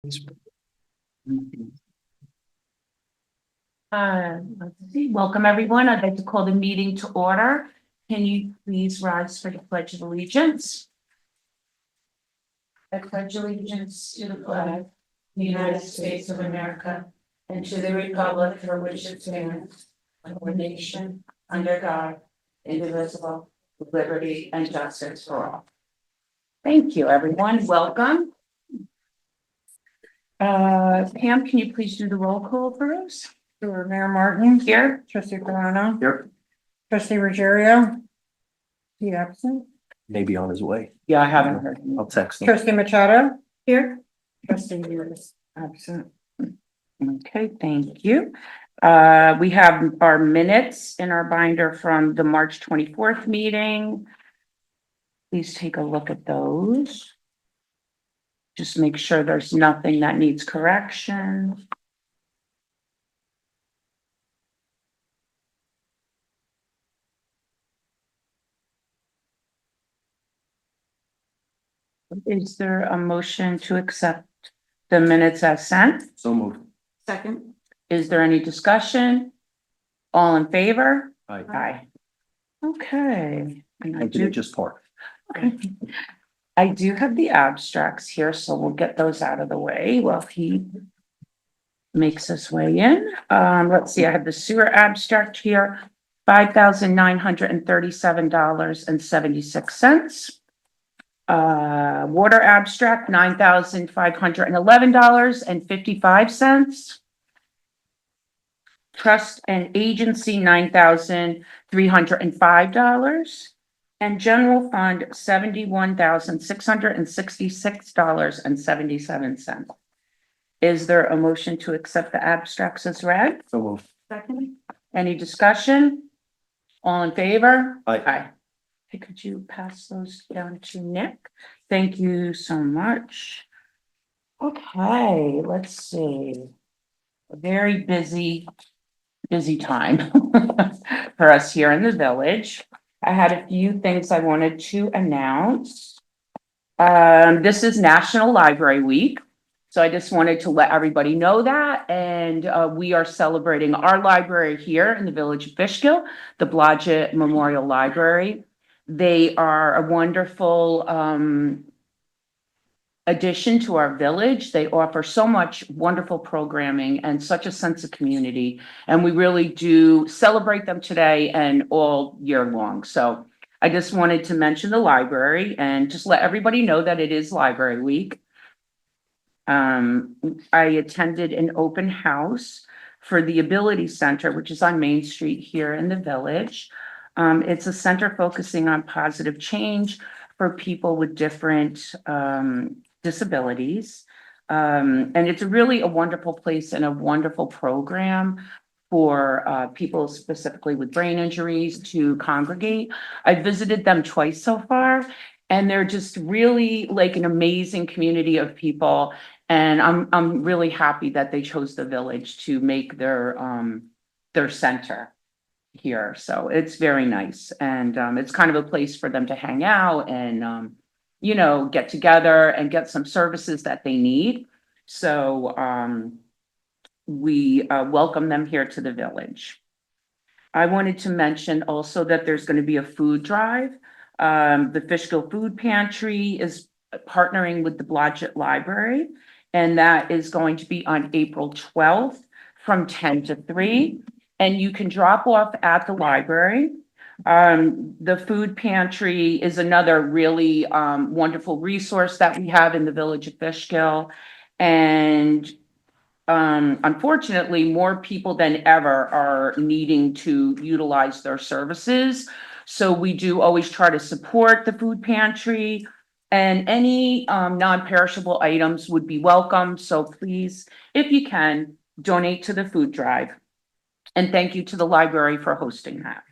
Let's see, welcome everyone. I'd like to call the meeting to order. Can you please rise for the Pledge of Allegiance? I pledge allegiance to the flag of the United States of America and to the republic for which it stands, one nation, under God, indivisible, with liberty and justice for all. Thank you, everyone. Welcome. Pam, can you please do the roll call for us? Sure. Mayor Martin. Here. Trustee Carano. Here. Trustee Ruggiero. He absent. Maybe on his way. Yeah, I haven't heard. I'll text him. Trustee Machado. Here. Trustee Lewis. Absent. Okay, thank you. We have our minutes in our binder from the March 24th meeting. Please take a look at those. Just make sure there's nothing that needs correction. Is there a motion to accept the minutes as sent? So moved. Second. Is there any discussion? All in favor? Aye. Aye. Okay. And I do Just park. I do have the abstracts here, so we'll get those out of the way while he makes his way in. Let's see, I have the sewer abstract here, $5,937.76. Water abstract, $9,511.55. Trust and agency, $9,305. And general fund, $71,666.77. Is there a motion to accept the abstracts as read? So moved. Second. Any discussion? All in favor? Aye. Aye. Hey, could you pass those down to Nick? Thank you so much. Okay, let's see. A very busy time for us here in the village. I had a few things I wanted to announce. This is National Library Week. So I just wanted to let everybody know that. And we are celebrating our library here in the village of Fishkill, the Blodgett Memorial Library. They are a wonderful addition to our village. They offer so much wonderful programming and such a sense of community. And we really do celebrate them today and all year long. So I just wanted to mention the library and just let everybody know that it is Library Week. I attended an open house for the Ability Center, which is on Main Street here in the village. It's a center focusing on positive change for people with different disabilities. And it's really a wonderful place and a wonderful program for people specifically with brain injuries to congregate. I visited them twice so far, and they're just really like an amazing community of people. And I'm really happy that they chose the village to make their center here. So it's very nice. And it's kind of a place for them to hang out and get together and get some services that they need. So we welcome them here to the village. I wanted to mention also that there's going to be a food drive. The Fishkill Food Pantry is partnering with the Blodgett Library, and that is going to be on April 12th from 10 to 3. And you can drop off at the library. The food pantry is another really wonderful resource that we have in the village of Fishkill. And unfortunately, more people than ever are needing to utilize their services. So we do always try to support the food pantry, and any non-perishable items would be welcome. So please, if you can, donate to the food drive. And thank you to the library for hosting that.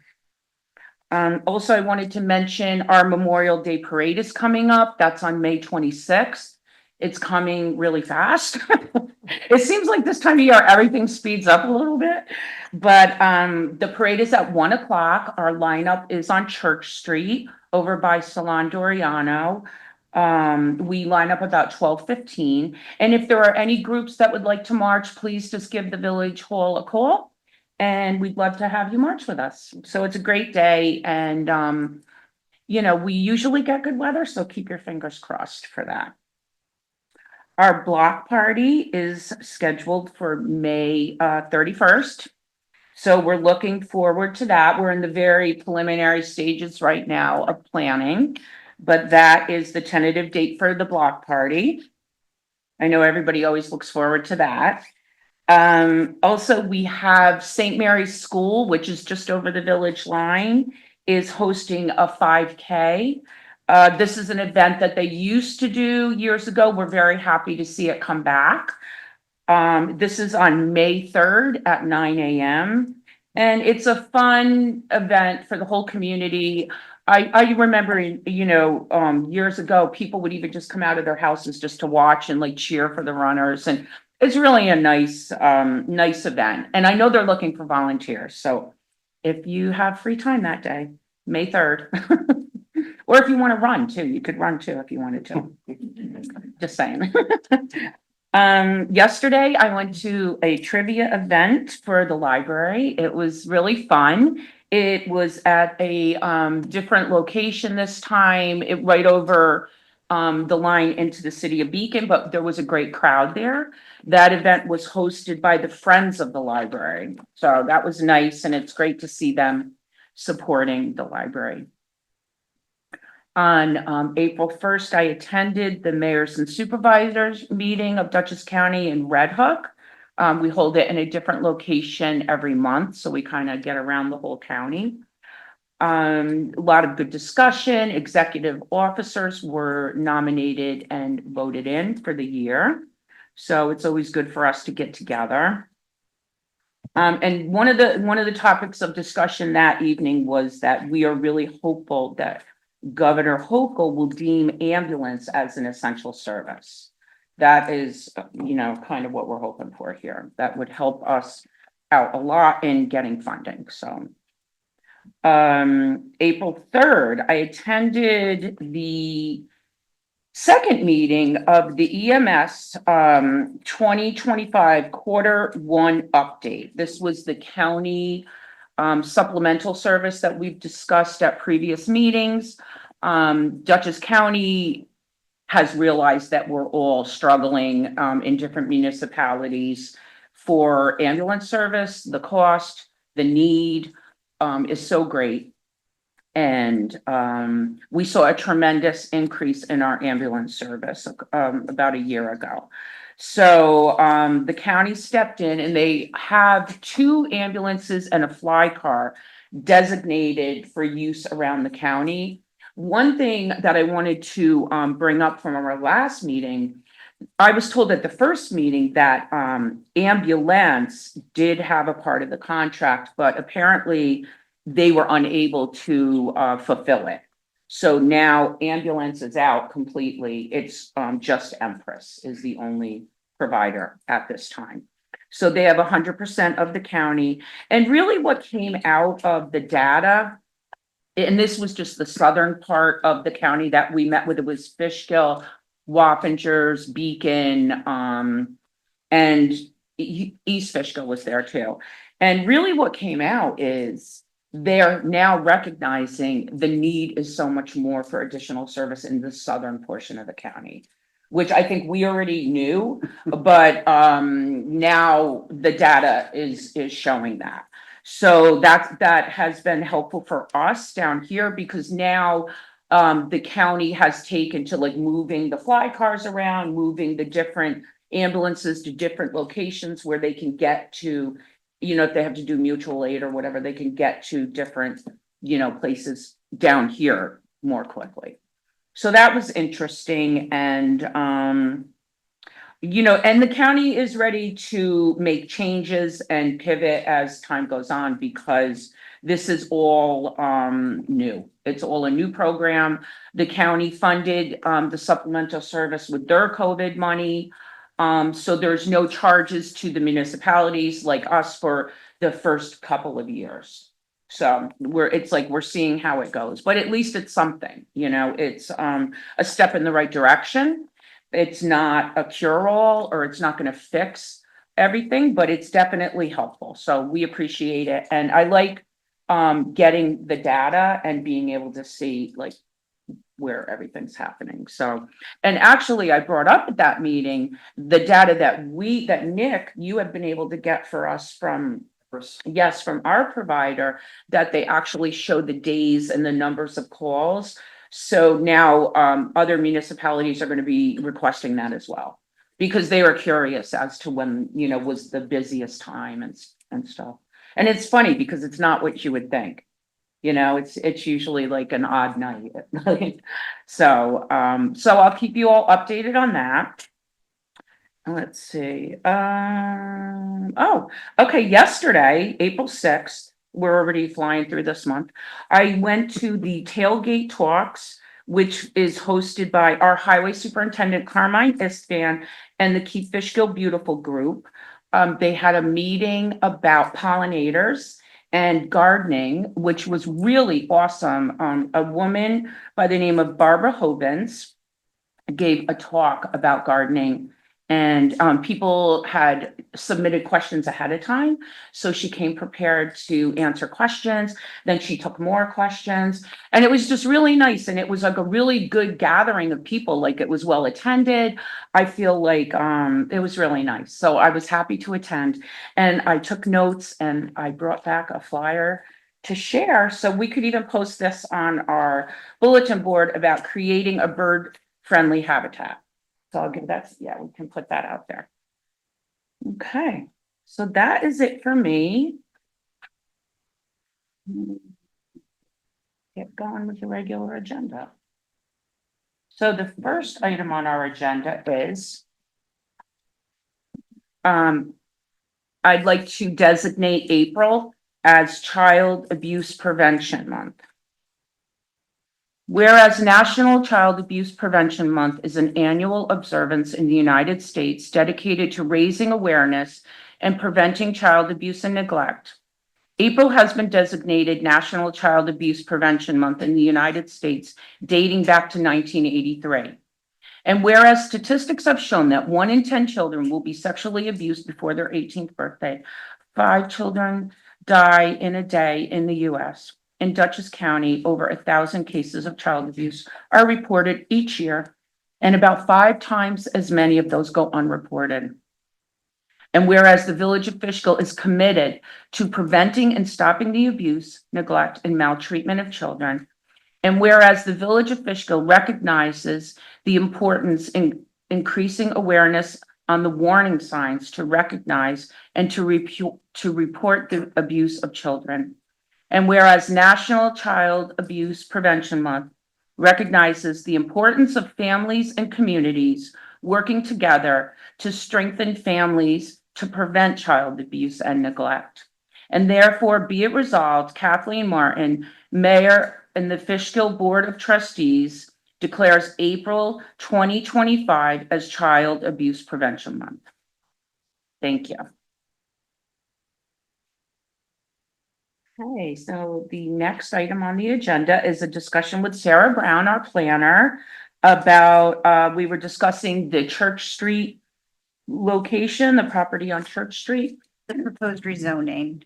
Also, I wanted to mention our Memorial Day Parade is coming up. That's on May 26th. It's coming really fast. It seems like this time of year, everything speeds up a little bit. But the parade is at 1 o'clock. Our lineup is on Church Street over by Salon Doriano. We line up about 12:15. And if there are any groups that would like to march, please just give the village hall a call. And we'd love to have you march with us. So it's a great day and, we usually get good weather, so keep your fingers crossed for that. Our block party is scheduled for May 31st. So we're looking forward to that. We're in the very preliminary stages right now of planning, but that is the tentative date for the block party. I know everybody always looks forward to that. Also, we have St. Mary's School, which is just over the village line, is hosting a 5K. This is an event that they used to do years ago. We're very happy to see it come back. This is on May 3rd at 9 a.m. And it's a fun event for the whole community. I remember, years ago, people would even just come out of their houses just to watch and like cheer for the runners. And it's really a nice event. And I know they're looking for volunteers. So if you have free time that day, May 3rd, or if you want to run too, you could run too if you wanted to. Just saying. Yesterday I went to a trivia event for the library. It was really fun. It was at a different location this time, right over the line into the city of Beacon, but there was a great crowd there. That event was hosted by the Friends of the Library. So that was nice, and it's great to see them supporting the library. On April 1st, I attended the mayors and supervisors meeting of Dutchess County in Red Hook. We hold it in a different location every month, so we kind of get around the whole county. A lot of good discussion. Executive officers were nominated and voted in for the year. So it's always good for us to get together. And one of the topics of discussion that evening was that we are really hopeful that Governor Hochul will deem ambulance as an essential service. That is, kind of what we're hoping for here. That would help us out a lot in getting funding. So, April 3rd, I attended the second meeting of the EMS 2025 Q1 update. This was the county supplemental service that we've discussed at previous meetings. Dutchess County has realized that we're all struggling in different municipalities for ambulance service. The cost, the need is so great. And we saw a tremendous increase in our ambulance service about a year ago. So the county stepped in and they have 2 ambulances and a fly car designated for use around the county. One thing that I wanted to bring up from our last meeting, I was told at the first meeting that ambulance did have a part of the contract, but apparently they were unable to fulfill it. So now ambulance is out completely. It's just Empress is the only provider at this time. So they have 100% of the county. And really what came out of the data, and this was just the southern part of the county that we met with, it was Fishkill, Wappingers, Beacon, and East Fishkill was there too. And really what came out is they're now recognizing the need is so much more for additional service in the southern portion of the county, which I think we already knew, but now the data is showing that. So that has been helpful for us down here because now the county has taken to like moving the fly cars around, moving the different ambulances to different locations where they can get to, if they have to do mutual aid or whatever, they can get to different, places down here more quickly. So that was interesting. And, and the county is ready to make changes and pivot as time goes on because this is all new. It's all a new program. The county funded the supplemental service with their COVID money. So there's no charges to the municipalities like us for the first couple of years. So it's like we're seeing how it goes, but at least it's something, it's a step in the right direction. It's not a cure-all, or it's not gonna fix everything, but it's definitely helpful. So we appreciate it. And I like getting the data and being able to see like where everything's happening. So, and actually I brought up at that meeting, the data that Nick, you have been able to get for us from, yes, from our provider, that they actually show the days and the numbers of calls. So now, other municipalities are gonna be requesting that as well. Because they were curious as to when, was the busiest time and stuff. And it's funny because it's not what you would think. It's usually like an odd night. So I'll keep you all updated on that. Let's see, oh, okay, yesterday, April 6th, we're already flying through this month. I went to the tailgate talks, which is hosted by our highway superintendent Carmine Istan and the Keep Fishkill Beautiful group. They had a meeting about pollinators and gardening, which was really awesome. A woman by the name of Barbara Hovens gave a talk about gardening, and people had submitted questions ahead of time. So she came prepared to answer questions. Then she took more questions, and it was just really nice. And it was like a really good gathering of people. Like, it was well attended. I feel like it was really nice. So I was happy to attend, and I took notes, and I brought back a flyer to share. So we could even post this on our bulletin board about creating a bird-friendly habitat. So I'll give that, yeah, we can put that out there. Okay, so that is it for me. Get going with the regular agenda. So the first item on our agenda is I'd like to designate April as Child Abuse Prevention Month. Whereas National Child Abuse Prevention Month is an annual observance in the United States dedicated to raising awareness and preventing child abuse and neglect. April has been designated National Child Abuse Prevention Month in the United States dating back to 1983. And whereas statistics have shown that 1 in 10 children will be sexually abused before their 18th birthday, 5 children die in a day in the US. In Dutchess County, over 1,000 cases of child abuse are reported each year, and about 5 times as many of those go unreported. And whereas the Village of Fishkill is committed to preventing and stopping the abuse, neglect, and maltreatment of children, and whereas the Village of Fishkill recognizes the importance in increasing awareness on the warning signs to recognize and to report the abuse of children. And whereas National Child Abuse Prevention Month recognizes the importance of families and communities working together to strengthen families to prevent child abuse and neglect. And therefore, be it resolved, Kathleen Martin, Mayor and the Fishkill Board of Trustees, declares April 2025 as Child Abuse Prevention Month. Thank you. Okay, so the next item on the agenda is a discussion with Sarah Brown, our planner, about, we were discussing the Church Street location, the property on Church Street. The proposed rezoning.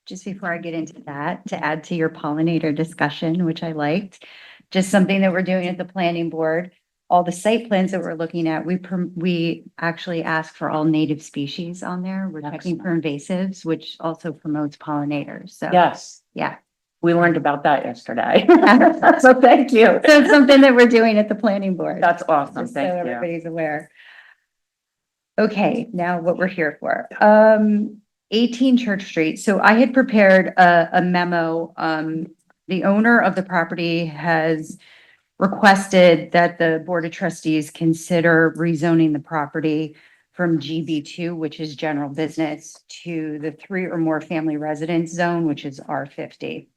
Just before I get into that, to add to your pollinator discussion, which I liked, just something that we're doing at the planning board, all the site plans that we're looking at, we actually ask for all native species on there. We're checking for invasives, which also promotes pollinators. So, Yes, yeah. we learned about that yesterday. So thank you. So it's something that we're doing at the planning board. That's awesome. Just so Thank you. everybody's aware. Okay, now what we're here for. 18 Church Street. So I had prepared a memo. The owner of the property has requested that the Board of Trustees consider rezoning the property from GB2, which is general business, to the 3 or more family residence zone, which is R50.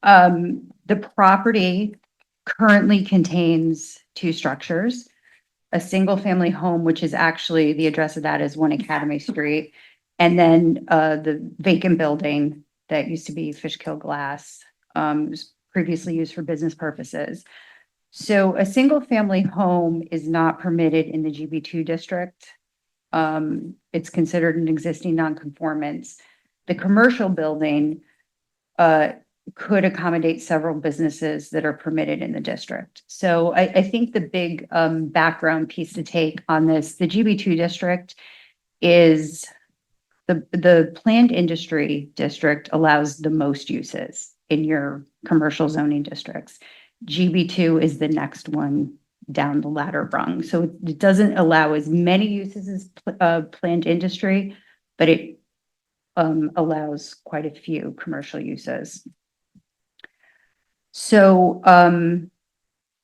The property currently contains 2 structures, a single family home, which is actually, the address of that is 1 Academy Street, And then the vacant building that used to be Fishkill Glass was previously used for business purposes. So a single family home is not permitted in the GB2 district. It's considered an existing nonconformance. The commercial building could accommodate several businesses that are permitted in the district. So I think the big background piece to take on this, the GB2 district is the planned industry district allows the most uses in your commercial zoning districts. GB2 is the next one down the ladder rung. So it doesn't allow as many uses as planned industry, but it allows quite a few commercial uses. So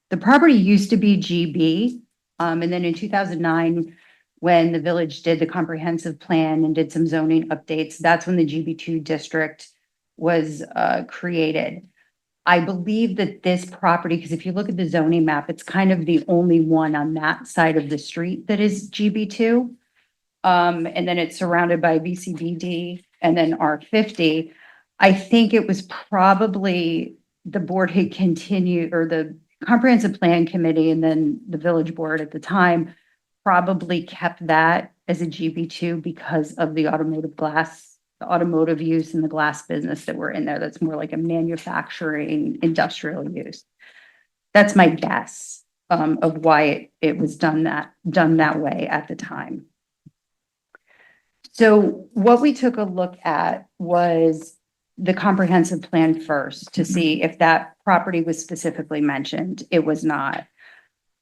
the property used to be GB, and then in 2009, when the village did the comprehensive plan and did some zoning updates, that's when the GB2 district was created. I believe that this property, because if you look at the zoning map, it's kind of the only one on that side of the street that is GB2. And then it's surrounded by VCBD and then R50. I think it was probably the board had continued, or the comprehensive plan committee and then the village board at the time probably kept that as a GB2 because of the automotive glass, the automotive use and the glass business that were in there. That's more like a manufacturing industrial use. That's my guess of why it was done that way at the time. So what we took a look at was the comprehensive plan first to see if that property was specifically mentioned. It was not.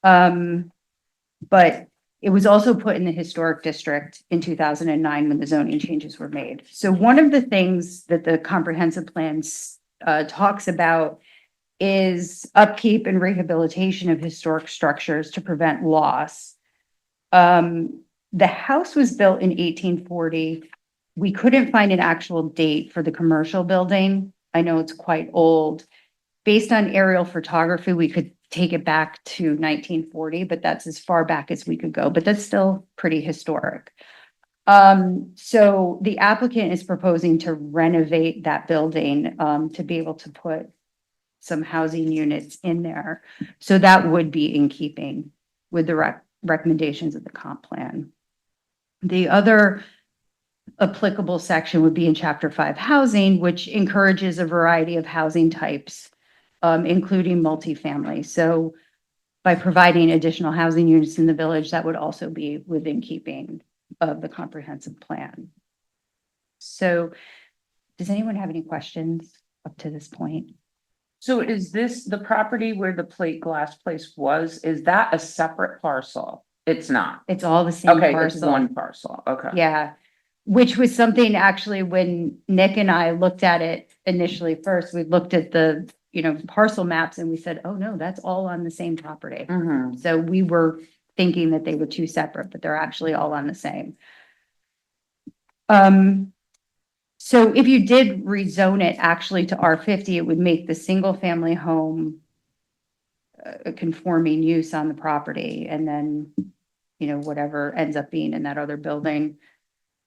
But it was also put in the historic district in 2009 when the zoning changes were made. So one of the things that the comprehensive plans talks about is upkeep and rehabilitation of historic structures to prevent loss. The house was built in 1840. We couldn't find an actual date for the commercial building. I know it's quite old. Based on aerial photography, we could take it back to 1940, but that's as far back as we could go, but that's still pretty historic. So the applicant is proposing to renovate that building to be able to put some housing units in there. So that would be in keeping with the recommendations of the comp plan. The other applicable section would be in Chapter 5 housing, which encourages a variety of housing types, including multifamily. So by providing additional housing units in the village, that would also be within keeping of the comprehensive plan. So does anyone have any questions up to this point? So is this the property where the plate glass place was? Is that a separate parcel? It's not. It's all the same Okay, it's parcel. one parcel. Okay. Yeah, which was something actually when Nick and I looked at it initially first, we looked at the, parcel maps and we said, oh no, that's all on the same property. Mhm. So we were thinking that they were two separate, but they're actually all on the same. So if you did rezone it actually to R50, it would make the single family home a conforming use on the property, and then, whatever ends up being in that other building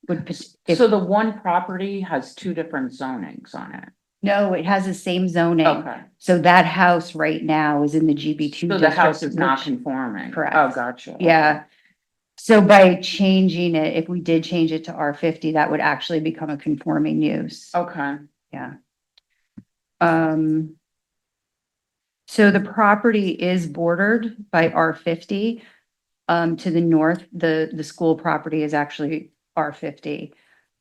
would. So the one property has two different zonings on it. No, it has the same zoning. Okay. So that house right now is in the GB2 So the house district, is not which- conforming. Correct. Oh, gotcha. Yeah. So by changing it, if we did change it to R50, that would actually become a conforming use. Okay. Yeah. So the property is bordered by R50. To the north, the school property is actually R50.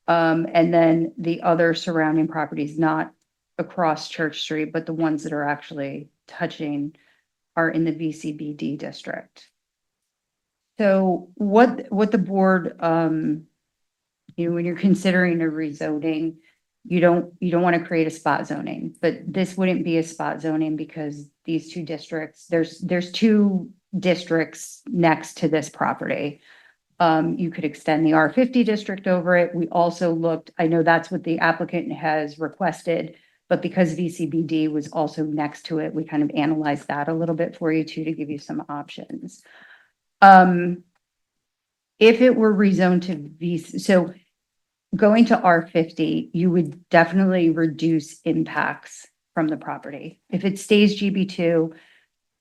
And then the other surrounding properties, not across Church Street, but the ones that are actually touching are in the VCBD district. So what the board, when you're considering a rezoning, you don't want to create a spot zoning, but this wouldn't be a spot zoning because these two districts, there's two districts next to this property. You could extend the R50 district over it. We also looked, I know that's what the applicant has requested, but because VCBD was also next to it, we kind of analyzed that a little bit for you too, to give you some options. If it were rezoned to VC, so going to R50, you would definitely reduce impacts from the property. If it stays GB2,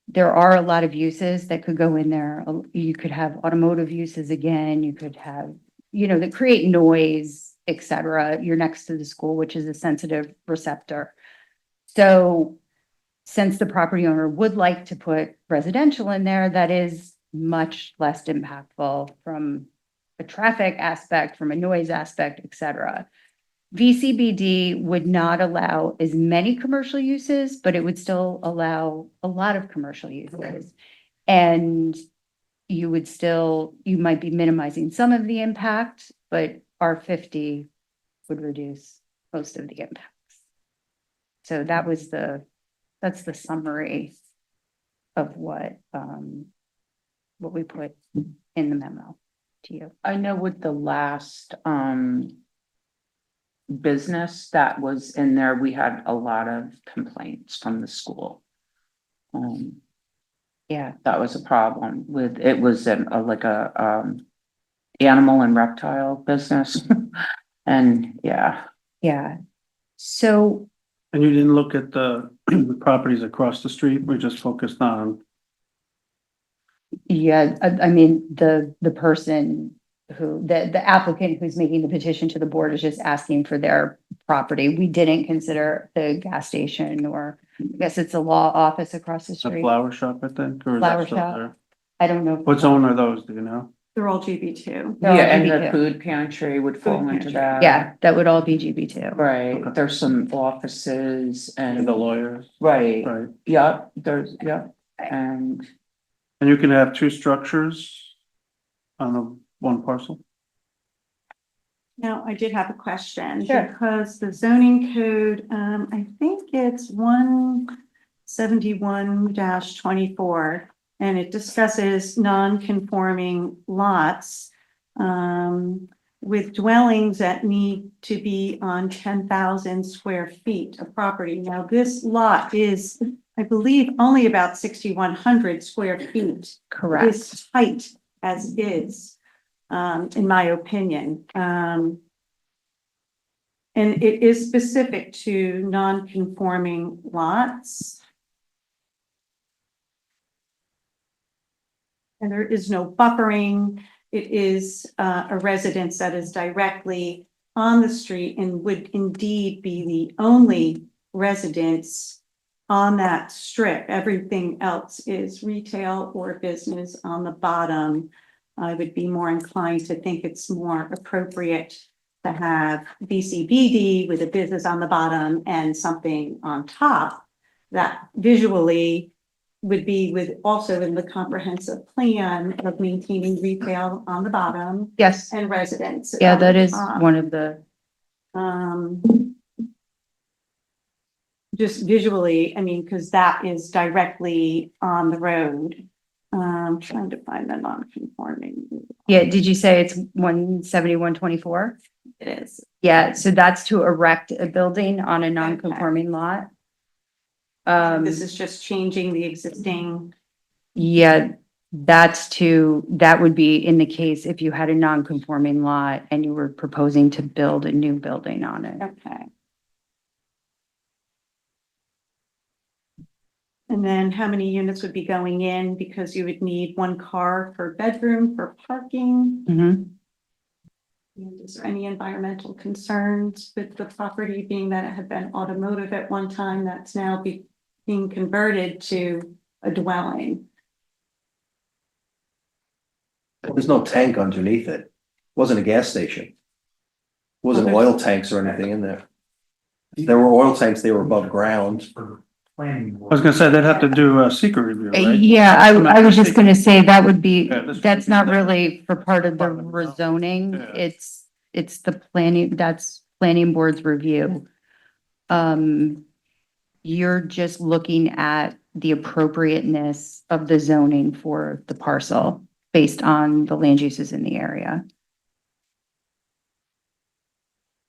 there are a lot of uses that could go in there. You could have automotive uses again, you could have, that create noise, et cetera. You're next to the school, which is a sensitive receptor. So since the property owner would like to put residential in there, that is much less impactful from a traffic aspect, from a noise aspect, et cetera. VCBD would not allow as many commercial uses, but it would still allow a lot of commercial uses. And you might be minimizing some of the impact, but R50 would reduce most of the impacts. So that's the summary of what we put in the memo to you. I know with the last, business that was in there, we had a lot of complaints from the school. Yeah, That was a problem with, it was like a, animal and reptile business. And yeah, yeah. So And you didn't look at the the properties across the street, we just focused on, yeah, I mean, the person the applicant who's making the petition to the board is just asking for their property. We didn't consider the gas station, or I guess it's a law office across the the street. flower shop, I think, or is Flower that still shop. there? I don't know. What zone are those, do you know? They're all GB2. They're all yeah, and the GB2. food pantry would fall Food into pantry. that. Yeah, that would all be GB2. Right, Okay. there's some offices And and, the lawyers, right, right? yeah, there's, yeah, and And you can have two structures on the one parcel? Now, I did have a question. Sure. Because the zoning code, I think it's 171-24, and it discusses non-conforming lots with dwellings that need to be on 10,000 square feet of property. Now, this lot is, I believe, only about 6,100 square feet. Correct. Is tight as is, in my opinion. And it is specific to non-conforming lots. And there is no buffering. It is a residence that is directly on the street and would indeed be the only residence on that strip. Everything else is retail or business on the bottom. I would be more inclined to think it's more appropriate to have BCBD with a business on the bottom and something on top that visually would be also in the comprehensive plan of maintaining retail on the bottom Yes. and residence. Yeah, on that the is top. one of the, Just visually, I mean, because that is directly on the road. Trying to find the non-conforming. yeah, did you say it's 171-24? It is. Yeah, so that's to erect a building on a non-conforming lot. This is just changing the existing. Yeah, that would be in the case if you had a non-conforming lot and you were proposing to build a new building on it. Okay. And then how many units would be going in, because you would need one car per bedroom for parking? Mhm. And is there any environmental concerns with the property, being that it had been automotive at one time, that's now being converted to a dwelling? There's no tank underneath it. Wasn't a gas station. Wasn't Okay. oil tanks or anything in there. There were oil tanks, they were above ground. I was gonna say, they'd have to do a secret review, right? Yeah, I was just gonna say that would be, Yeah, this- that's not really for part of the rezoning. Yeah. It's the planning, that's planning board's review. You're just looking at the appropriateness of the zoning for the parcel based on the land uses in the area.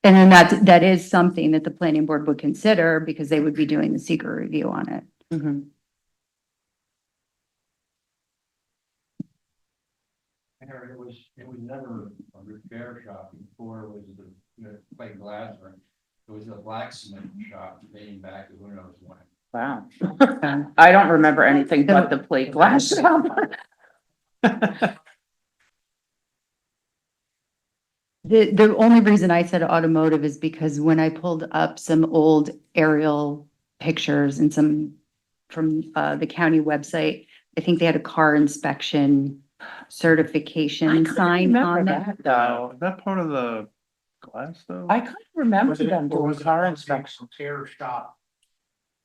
And then that is something that the planning board would consider because they would be doing the secret review on it. mhm. It was never repair shop before it was the plate glass, or it was a blacksmith shop dating back to who knows when. Wow. I don't remember anything but the plate glass shop. The only reason I said automotive is because when I pulled up some old aerial pictures and some from the county website, I think they had a car inspection I certification couldn't sign remember on it. that though. Is that part of the glass though? I couldn't remember Was it- them or doing was it car a inspection. Repair shop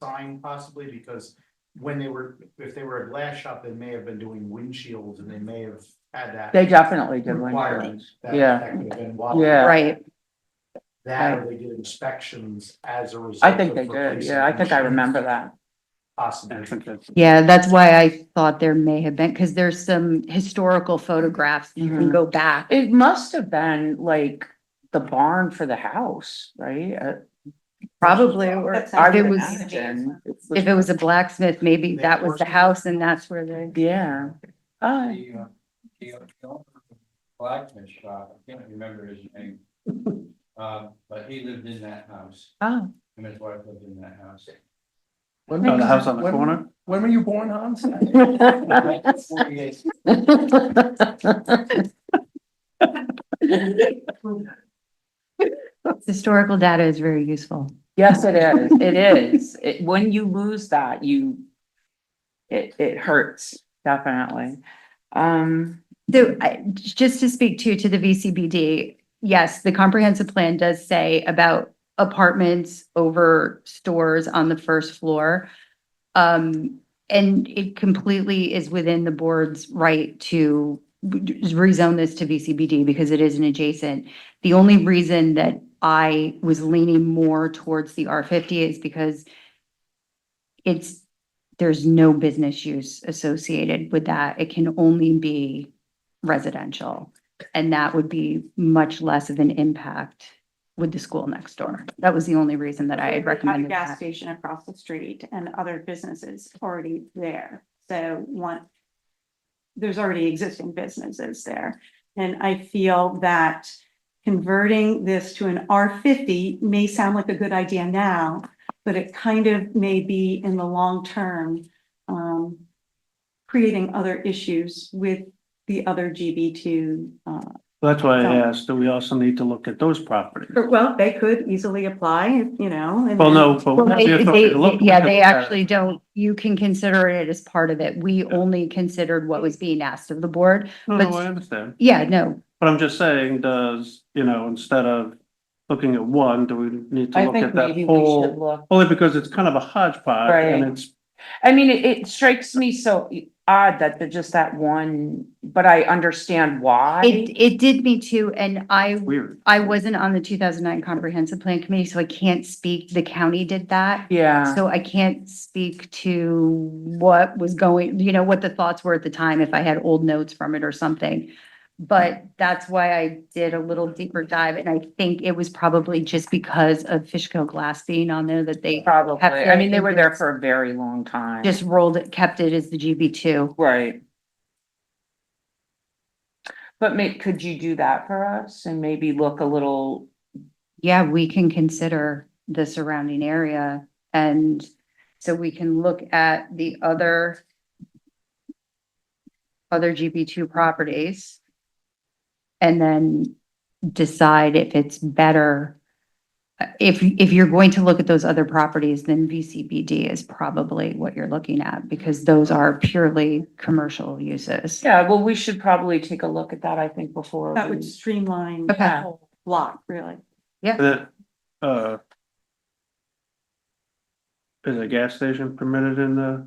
sign possibly, because when they were, if they were a glass shop, they may have been doing windshields and they may have had that. They definitely did requirement. windshields. That- Yeah. That could have been one. Yeah. Right, That, or they did inspections as a result. I think of they did. replacing Yeah, I think I machines. remember that. I Possibly. think that's. yeah, that's why I thought there may have been, because there's some historical photographs you can Mhm. go back. It must have been like the barn for the house, right? Probably, or That I sounds if it would was, imagine. if it was a blacksmith, maybe that was the house and that's where they. Yeah. The owner of the blacksmith shop, I can't remember his name. But he lived in that house, Oh. and his wife lived in that house. Oh, the house on the When- corner? When were you born, Hans? 48. Historical data is very useful. Yes, it is. It is. When you lose that, it hurts, definitely. So just to speak to the VCBD, yes, the comprehensive plan does say about apartments over stores on the first floor. And it completely is within the board's right to rezone this to VCBD because it is an adjacent. The only reason that I was leaning more towards the R50 is because there's no business use associated with that. It can only be residential. And that would be much less of an impact with the school next door. That was the only reason that I had Had a recommended gas that. station across the street and other businesses already there. So there's already existing businesses there. And I feel that converting this to an R50 may sound like a good idea now, but it kind of may be in the long term, creating other issues with the other GB2. That's why I So- asked, do we also need to look at those properties? Well, they could easily apply, you know. and Well, then- no, but. Well, we have the authority to look yeah, at they it. actually don't, you can consider it as part of it. We only considered what was being asked of the board. No, no, but- I understand. Yeah, no, But I'm just saying, instead of looking at one, do we need to I look think at that maybe we should whole? look. Only because it's kind of a hodgepodge and Right. it's, I mean, it strikes me so odd that they're just that one, but I understand why. it did me too. And weird. I wasn't on the 2009 comprehensive plan committee, so I can't speak, the county did that. Yeah, So I can't speak to what was going, what the thoughts were at the time, if I had old notes from it or something. But that's why I did a little deeper dive, and I think it was probably just because of Fishkill Glass being on there that they probably. kept I mean, it they in were there this- for a very long time. just kept it as the GB2. Right. But could you do that for us and maybe look a little, Yeah, we can consider the surrounding area, and so we can look at the other GB2 properties. And then decide if it's better. If you're going to look at those other properties, then VCBD is probably what you're looking at, because those are purely commercial uses. yeah, well, we should probably take a look at that, I think, before. That we- would streamline Okay. the whole block, really. That, is a gas station permitted in the,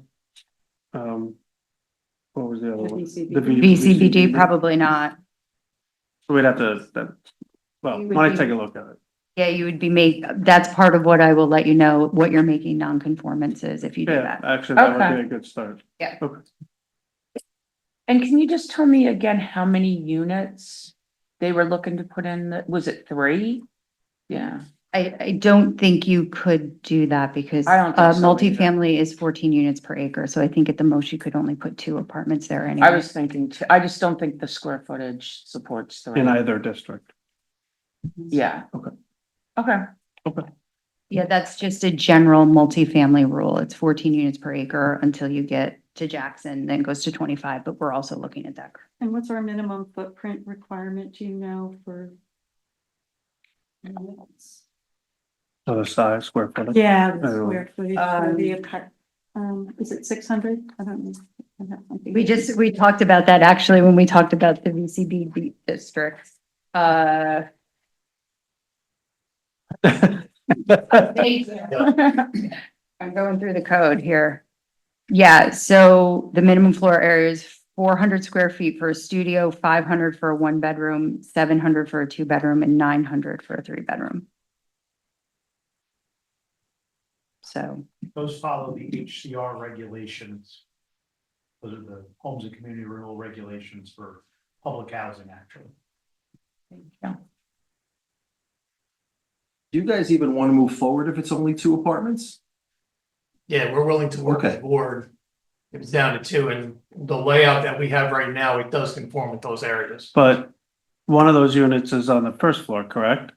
what was the other one? VCBD. The VCBD, probably not. So we'd have to, well, You would when I be- take a look at it. Yeah, you would be that's part of what I will let you know, what you're making non-conformances if you do Yeah, that. actually, that would Okay. be a good start. And can you just tell me again how many units they were looking to put in? Was it 3? Yeah, I don't think you could do that because I don't think so either. multifamily is 14 units per acre. So I think at the most you could only put 2 apartments there I anyway. was thinking, I just don't think the square footage supports the. In rate. either district. Yeah. Okay. Okay, Yeah, that's just a general multifamily rule. It's 14 units per acre until you get to Jackson, then goes to 25, but we're also looking at that. And what's our minimum footprint requirement, do you know, for? So the size, square footage. Yeah, the I don't know. square footage for the apart, is it 600? I don't know. I have something. We talked about that actually when we talked about the VCB district. Thank you. I'm going through the code here. Yeah, so the minimum floor area is 400 square feet for a studio, 500 for a 1-bedroom, 700 for a 2-bedroom, and 900 for a 3-bedroom. So, Those follow the HCR regulations. Those are the homes and community renewal regulations for public housing, actually. Do you guys even want to move forward if it's only 2 apartments? Yeah, we're willing to work with the board. If it's down to 2, and the layout that we have right now, it does conform with those areas. But one of those units is on the first floor, correct?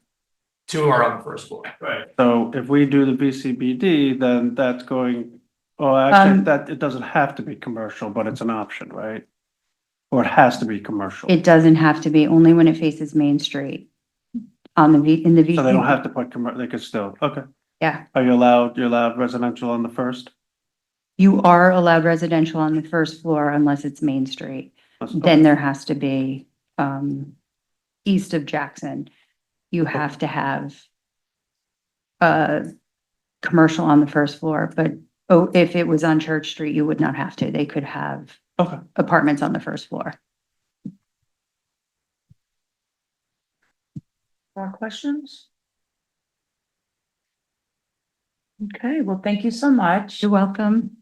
2 are on the first floor. Right. So if we do the VCBD, then that's going, oh, actually, Um, that, it doesn't have to be commercial, but it's an option, right? Or it has to be commercial. it doesn't have to be, only when it faces Main Street. On the in the So they don't VCB. have to put they could still, okay. Yeah, Are you're allowed residential on the first? you are allowed residential on the first floor unless it's Main Street. Then there has to be, east of Jackson, you have to have commercial on the first floor, but if it was on Church Street, you would not have to. They could have Okay. apartments on the first floor. more questions? Okay, well, thank you so much. You're welcome.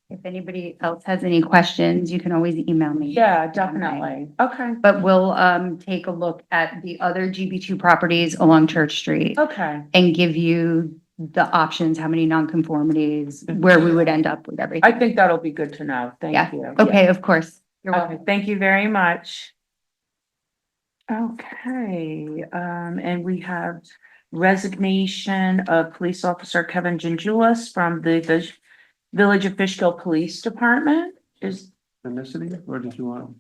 If anybody else has any questions, you can always email me. Yeah, definitely. Okay, But we'll take a look at the other GB2 properties along Church Street okay. and give you the options, how many nonconformities, where we would end up with everything. I think that'll be good to know. Yeah. Thank you. Okay, of course. You're Okay, welcome. thank you very much. Okay, and we have resignation of police officer Kevin Gingulis from the Village of Fishkill Police Department. Is, Municity, or did you want?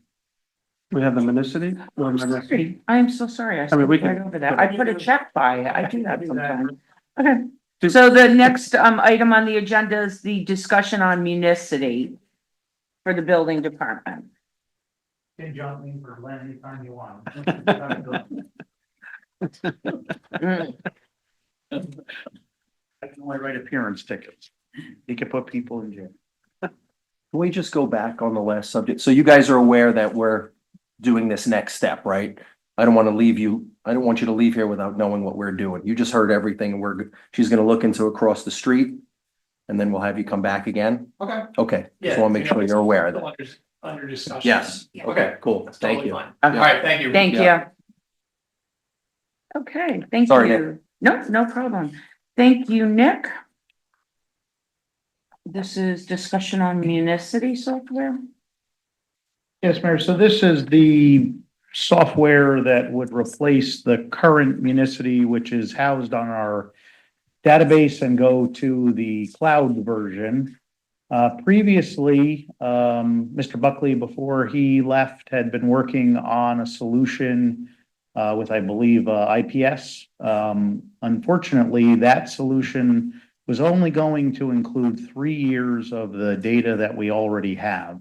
We have the municity? or I'm municity? sorry, I am so sorry. I mean, we skipped right can- over that. I put a check by it. I do that sometimes. Okay, so the next item on the agenda is the discussion on municity for the building department. You can jump me for Len anytime you want. Mm. I can only write appearance tickets. You can put people in jail. Can we just go back on the last subject? So you guys are aware that we're doing this next step, right? I don't want to leave you, I don't want you to leave here without knowing what we're doing. You just heard everything and she's gonna look into across the street. And then we'll have you come back again. Okay. Okay, Yeah. just want to make sure you're aware of that. Under discussion. Yes, Yeah. okay, cool, That's thank totally you. fine. All right, thank you. Thank you. Yeah. Okay, thank Sorry, you. No, no problem. Thank you, Nick. This is discussion on municity software. Yes, Mayor. So this is the software that would replace the current Municity, which is housed on our database, and go to the cloud version. Previously, Mr. Buckley, before he left, had been working on a solution with, I believe, IPS. Unfortunately, that solution was only going to include 3 years of the data that we already have.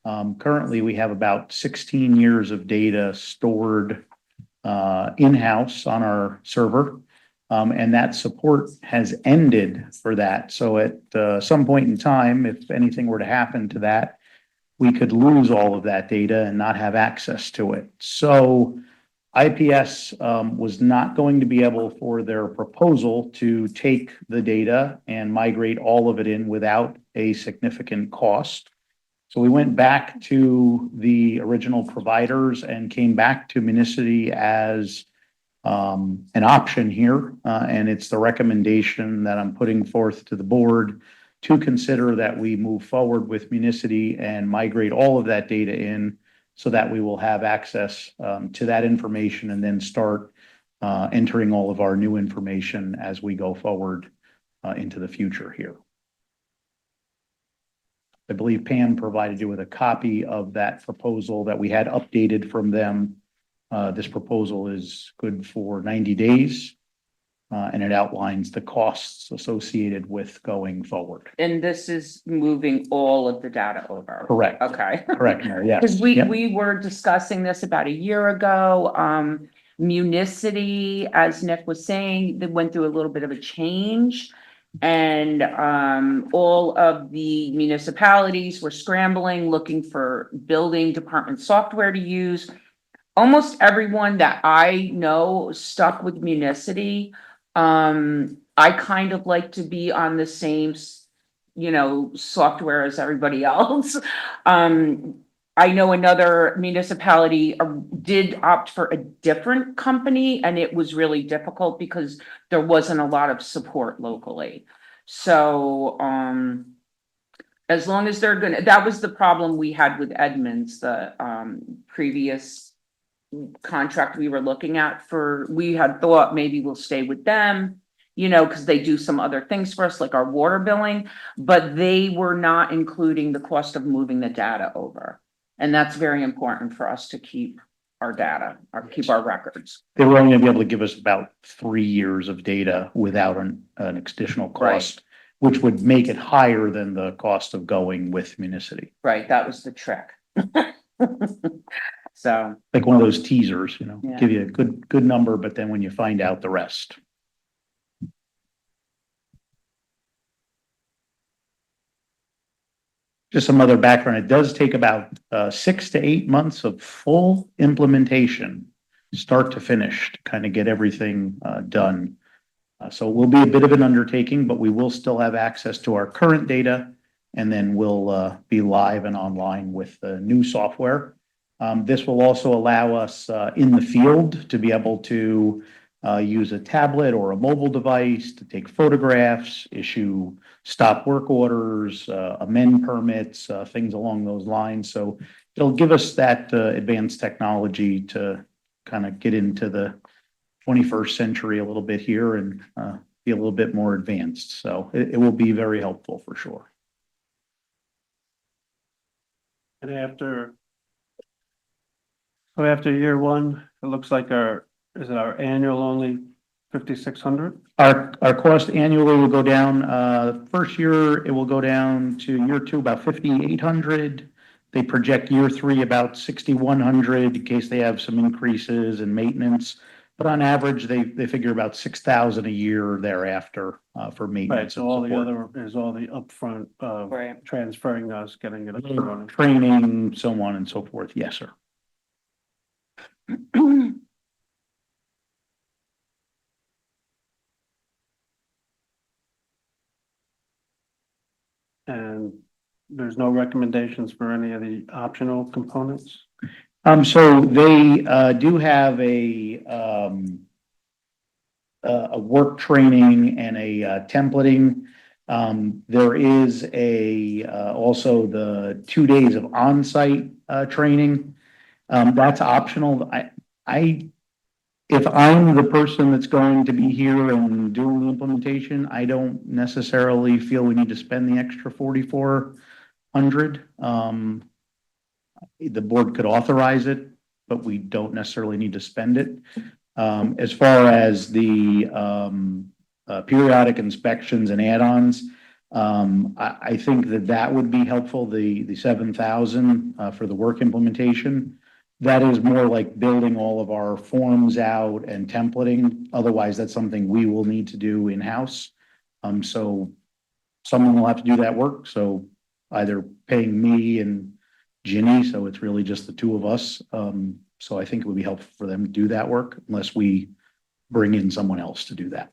Currently, we have about 16 years of data stored in-house on our server. And that support has ended for that. So at some point in time, if anything were to happen to that, we could lose all of that data and not have access to it. So IPS was not going to be able, for their proposal, to take the data and migrate all of it in without a significant cost. So we went back to the original providers and came back to Municity as an option here, and it's the recommendation that I'm putting forth to the board to consider that we move forward with Municity and migrate all of that data in so that we will have access to that information and then start entering all of our new information as we go forward into the future here. I believe Pam provided you with a copy of that proposal that we had updated from them. This proposal is good for 90 days. And it outlines the costs associated with going forward. And this is moving all of the data over. Correct. Okay. Correct, Mary, yes. Because Yep. we were discussing this about a year ago. Municity, as Nick was saying, they went through a little bit of a change. And all of the municipalities were scrambling, looking for building department software to use. Almost everyone that I know stuck with Municity. I kind of like to be on the same, software as everybody else. I know another municipality did opt for a different company, and it was really difficult because there wasn't a lot of support locally. So, as long as they're that was the problem we had with Edmunds, the previous contract we were looking at we had thought maybe we'll stay with them, because they do some other things for us, like our water billing, but they were not including the cost of moving the data over. And that's very important for us to keep our data, or keep our records. They were only gonna be able to give us about 3 years of data without an additional cost, which would make it higher than the cost of going with Municity. Right, that was the trick. So, Like one of those teasers, Yeah. give you a good number, but then when you find out the rest. Just some other background, it does take about 6 to 8 months of full implementation, start to finish, to kind of get everything done. So it will be a bit of an undertaking, but we will still have access to our current data, and then we'll be live and online with the new software. This will also allow us in the field to be able to use a tablet or a mobile device to take photographs, issue stop work orders, amend permits, things along those lines. So it'll give us that advanced technology to kind of get into the 21st century a little bit here and be a little bit more advanced. So it will be very helpful for sure. And after year one, it looks like our annual only 5,600? Our cost annually will go down, first year, it will go down to year 2, about 5,800. They project year 3, about 6,100 in case they have some increases in maintenance. But on average, they figure about 6,000 a year thereafter, for Right, maintenance so and all the support. other is all the upfront right. transferring us, getting it up and running. Training, so on and so forth. Yes, sir. And there's no recommendations for any of the optional components? So they do have a work training and a templating. There is also the 2 days of on-site training. That's optional. If I'm the person that's going to be here and doing the implementation, I don't necessarily feel we need to spend the extra 4,400. The board could authorize it, but we don't necessarily need to spend it. As far as the periodic inspections and add-ons, I think that would be helpful, the 7,000 for the work implementation. That is more like building all of our forms out and templating. Otherwise, that's something we will need to do in-house. So someone will have to do that work. So either paying me and Ginny, so it's really just the two of us. So I think it would be helpful for them to do that work unless we bring in someone else to do that.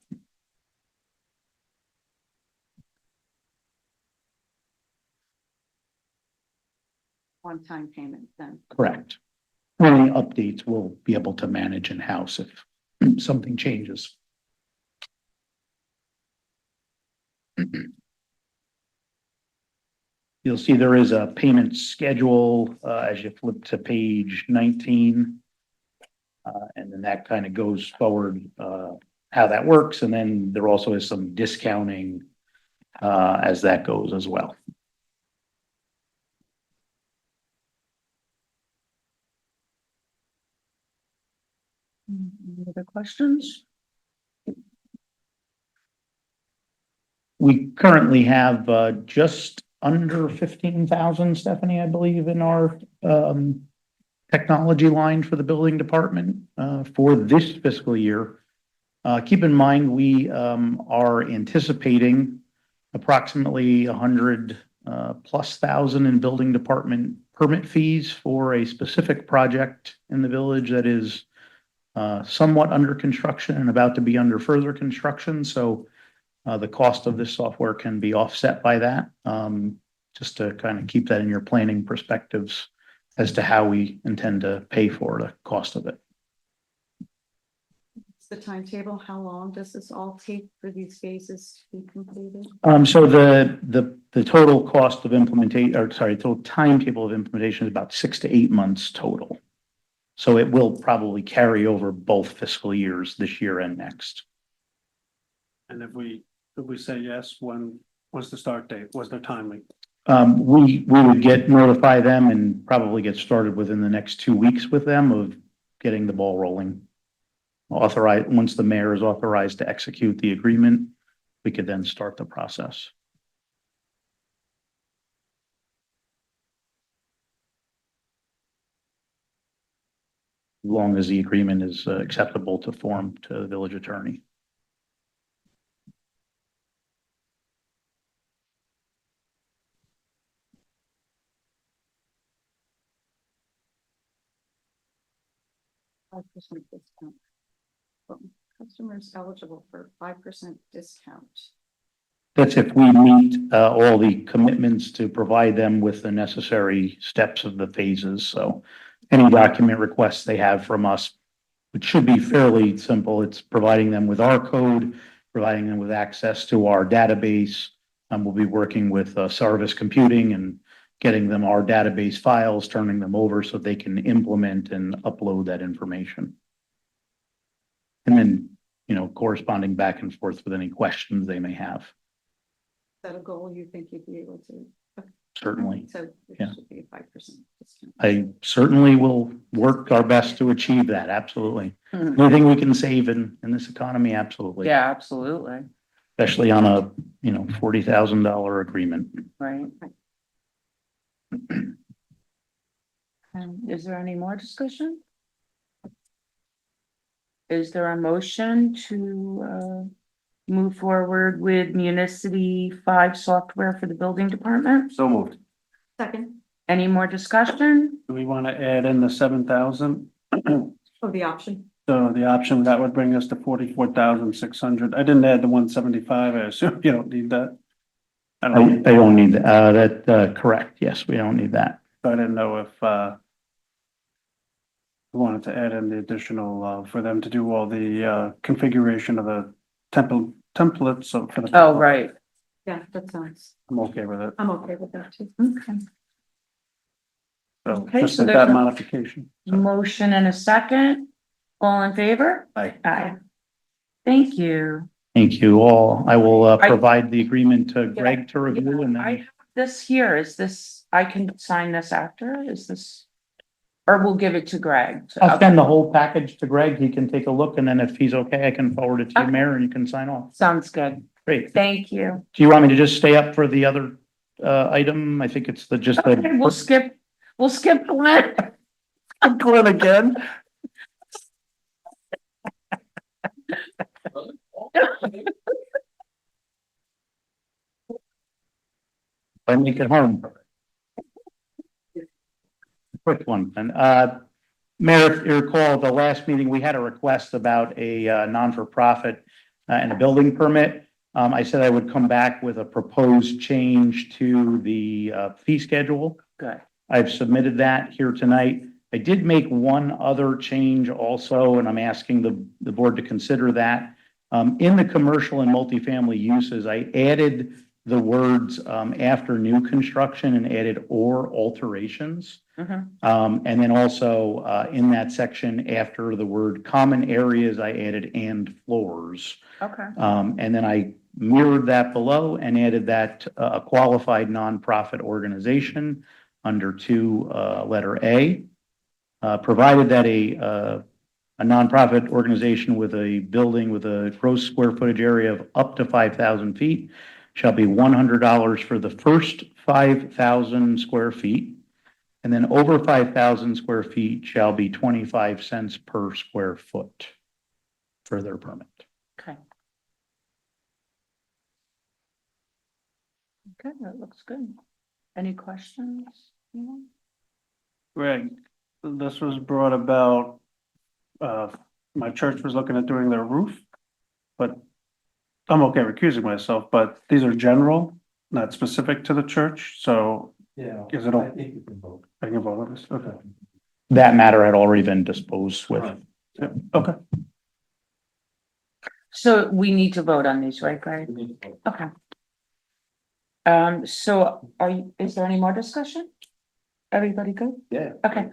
One-time payment then. Correct. Any updates we'll be able to manage in-house if something changes. You'll see there is a payment schedule, as you flip to page 19. And then that kind of goes forward, how that works. And then there also is some discounting, as that goes as well. Any other questions? We currently have, just under 15,000, Stephanie, I believe, in our, technology line for the building department, for this fiscal year. Keep in mind, we, are anticipating approximately 100 plus thousand in building department permit fees for a specific project in the village that is somewhat under construction and about to be under further construction. So the cost of this software can be offset by that, just to kind of keep that in your planning perspectives as to how we intend to pay for the cost of it. What's the timetable? How long does this all take for these phases to be completed? So the total cost of implementation, or sorry, total timetable of implementation is about 6 to 8 months total. So it will probably carry over both fiscal years, this year and next. And if we say yes, what's the start date? What's their timing? We would notify them and probably get started within the next 2 weeks with them of getting the ball rolling. Once the mayor is authorized to execute the agreement, we could then start the process. As long as the agreement is acceptable to form to the village attorney. 5% discount. Customers eligible for 5% discount. That's if we meet all the commitments to provide them with the necessary steps of the phases. So any document requests they have from us, which should be fairly simple, it's providing them with our code, providing them with access to our database. We'll be working with Service Computing and getting them our database files, turning them over so they can implement and upload that information. And then, corresponding back and forth with any questions they may have. Is that a goal you think you'd be able to? Certainly. So Yeah. there should be a 5% discount. I certainly will work our best to achieve that. Absolutely. Mhm. Anything we can save in this economy, absolutely. Yeah, absolutely, Especially on a, $40,000 agreement. right. Is there any more discussion? Is there a motion to move forward with Municity 5 software for the building department? So moved. Second, Any more discussion? Do we want to add in the 7,000? of the option. So the option that would bring us to 44,600. I didn't add the 175. I assume you don't need that. I I don't, don't need that. Correct. Yes, we don't need that. I didn't know if we wanted to add in the additional for them to do all the configuration of the templates for the. Oh, right. Yeah, that sounds, I'm okay with it. I'm okay with that too. Okay. So Okay, just so with there's that a- modification. Motion and a second. All in favor? Aye. Aye. Thank you. Thank you all. I will I- provide the agreement to Greg to review and I then have this here, is this, I can sign this after, is this? Or we'll give it to Greg. I'll send the whole package to Greg. He can take a look and then if he's okay, I can forward it to you, Okay. Mayor, and you can sign off. Sounds good. Great. Thank you. Do you want me to just stay up for the other item? I think it's just the. Okay, we'll skip Glenn. Glenn again? I make it home. Quick one, and Mayor, if you recall, the last meeting, we had a request about a non-for-profit and a building permit. I said I would come back with a proposed change to the fee schedule. Good. I've submitted that here tonight. I did make one other change also, and I'm asking the board to consider that. In the commercial and multifamily uses, I added the words, after new construction and added or alterations. Mhm. And then also, in that section, after the word common areas, I added and floors. Okay, And then I mirrored that below and added that a qualified nonprofit organization under letter A. Provided that a nonprofit organization with a building with a gross square footage area of up to 5,000 feet shall be $100 for the first 5,000 square feet. And then over 5,000 square feet shall be 25 cents per square foot for their permit. okay. Okay, that looks good. Any questions? Anyone? Greg, this was brought about, my church was looking at doing their roof, but I'm okay recusing myself, but these are general, not specific to the church, so Yeah. is it all, I think you can vote. I can vote on this, okay. That matter had already been disposed with. Yeah, okay. So we need to vote on these, right, Greg? You need to vote. Okay. So is there any more discussion? Everybody good? Yeah. Okay.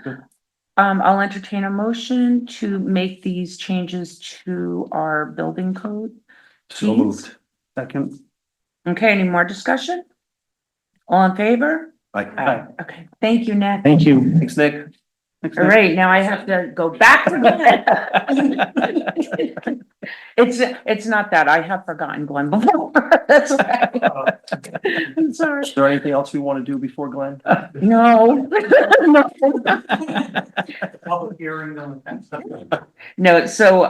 I'll entertain a motion to make these changes to our building code. So Please. moved. Second, Okay, any more discussion? All in favor? Aye. Okay, thank you, Nick. Thank you. Thanks, Nick. next, All right, now I have to go back to Glenn. It's not that, I have forgotten Glenn before, that's right. I'm sorry. Is there anything else we want to do before Glenn? No. No. Public hearing on the. No, so,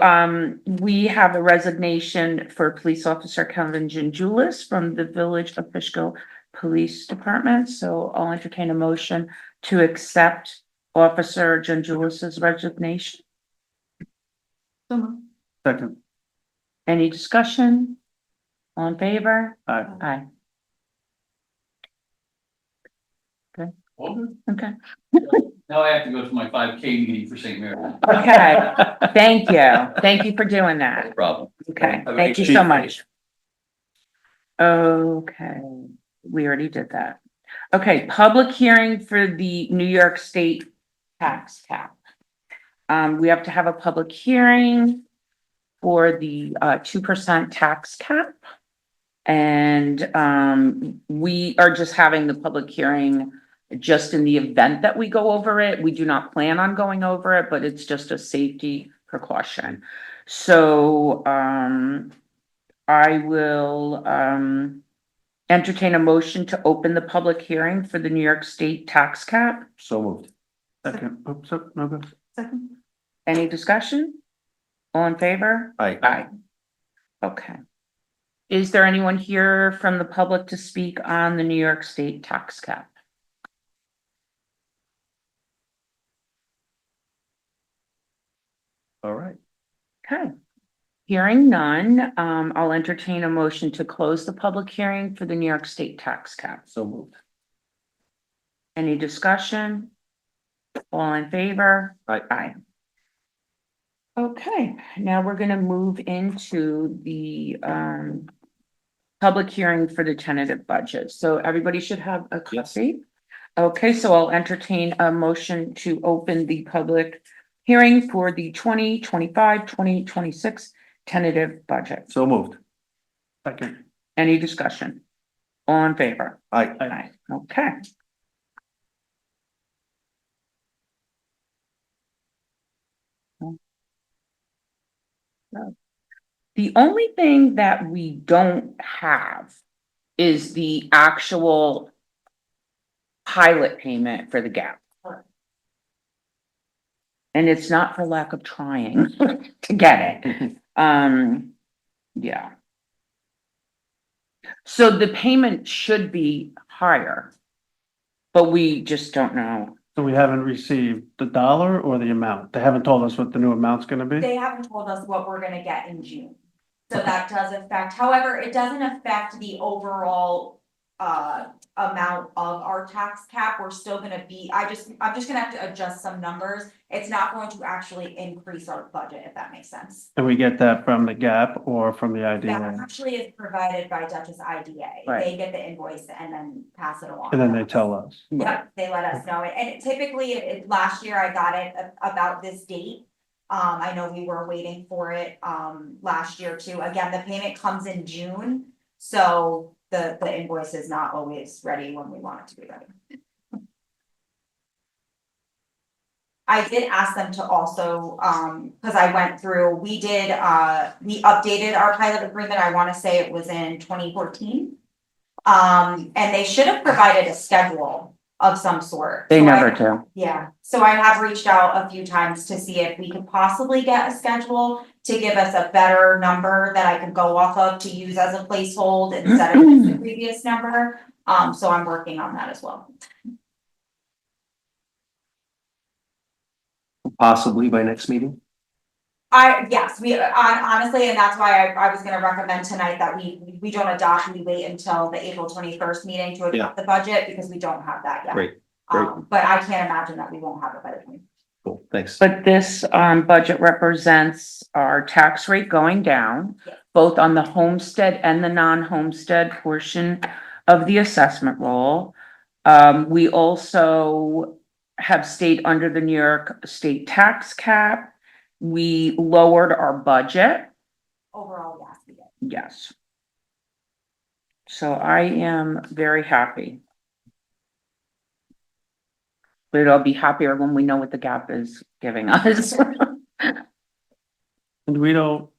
we have a resignation for police officer Kelvin Gingulis from the Village of Fishkill Police Department, so I'll entertain a motion to accept Officer Gingulis's resignation. second, Any discussion? All in favor? aye. Aye. Okay, Now I have to go to my 5K meeting for St. Mary. okay, thank you, thank you for doing that, Problem. okay, Have a thank you good so day. much. Okay, we already did that. Okay, public hearing for the New York State tax cap. We have to have a public hearing for the 2% tax cap. And we are just having the public hearing just in the event that we go over it. We do not plan on going over it, but it's just a safety precaution. So I will entertain a motion to open the public hearing for the New York State tax cap. So moved. Second, oops, oh, no good. Second. Any discussion? All in favor? Aye. Aye. Okay. Is there anyone here from the public to speak on the New York State tax cap? All right. Okay. Hearing none, I'll entertain a motion to close the public hearing for the New York State tax cap. So moved. Any discussion? All in favor? Aye. Aye. Okay, now we're gonna move into the public hearing for the tentative budget. So everybody should have a Yes. copy. Okay, so I'll entertain a motion to open the public hearing for the 2025-2026 tentative budget. So moved. Second, Any discussion? All in favor? Aye. Aye. Okay. The only thing that we don't have is the actual pilot payment for the gap. And it's not for lack of trying to get it. Yeah. So the payment should be higher, but we just don't know. so we haven't received the dollar or the amount? They haven't told us what the new amount's gonna be? They haven't told us what we're gonna get in June. So that does affect, however, it doesn't affect the overall amount of our tax cap, we're still gonna be, I'm just gonna have to adjust some numbers. It's not going to actually increase our budget, if that makes sense. And we get that from the gap or from the That IDA, actually is provided by Dutchess IDA. Right. They get the invoice and then pass it along. and then to they us. tell us. Yep, they let us know it, and typically, last year I got it about this date. I know we were waiting for it, last year too, again, the payment comes in June, so the invoice is not always ready when we want it to be ready. I did ask them to also, cause I went through, we updated our pilot agreement, I wanna say it was in 2014. And they should have provided a schedule of some sort. They So never I- do. Yeah, so I have reached out a few times to see if we could possibly get a schedule to give us a better number that I could go off of to use as a placehold instead of the previous number. So I'm working on that as well. Possibly by next meeting? Yes, honestly, and that's why I was gonna recommend tonight that we don't adopt, we wait until the April 21st meeting to adopt the budget, because we don't have that yet. Great. But I can't imagine that we won't have it by the 20th. Cool, thanks. But this budget represents our tax rate going down, Yes. both on the homestead and the non-homestead portion of the assessment roll. We also have stayed under the New York state tax cap. We lowered our budget, Overall, yes, we did. yes. So I am very happy. But I'll be happier when we know what the gap is giving us. And we don't,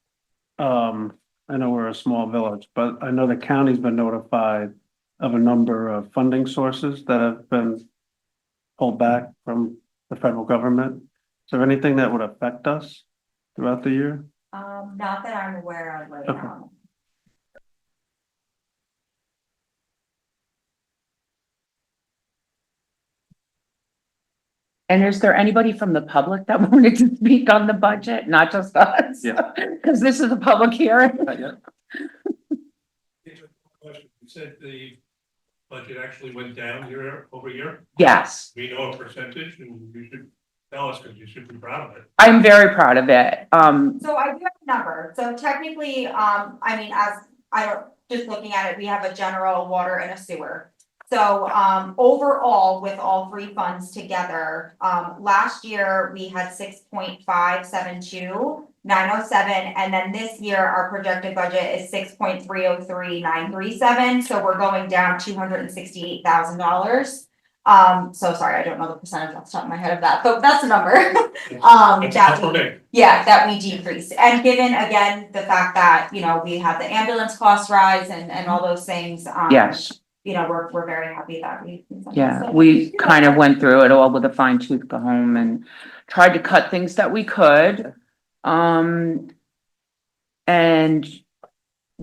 I know we're a small village, but I know the county's been notified of a number of funding sources that have been pulled back from the federal government. Is there anything that would affect us throughout the year? Not that I'm aware of right Okay. now. And is there anybody from the public that wanted to speak on the budget, not just us? Yeah. Because this is a public hearing. Not yet? Question, you said the budget actually went down year over year, Yes, we know a percentage, and you should tell us, because you should be proud of it. I'm very proud of it. So I do have a number, so technically, I mean, just looking at it, we have a general water and a sewer. So, overall, with all three funds together, last year we had 6.572907, and then this year our projected budget is 6.303937, so we're going down $268,000. So sorry, I don't know the percentage off the top of my head of that, but that's the number. That's not for me. Yeah, that we decreased, and given again, the fact that, you know, we have the ambulance cost rise and all those things, yes, you know, we're very happy that we. yeah, we kind of went through it all with a fine tooth comb and tried to cut things that we could. And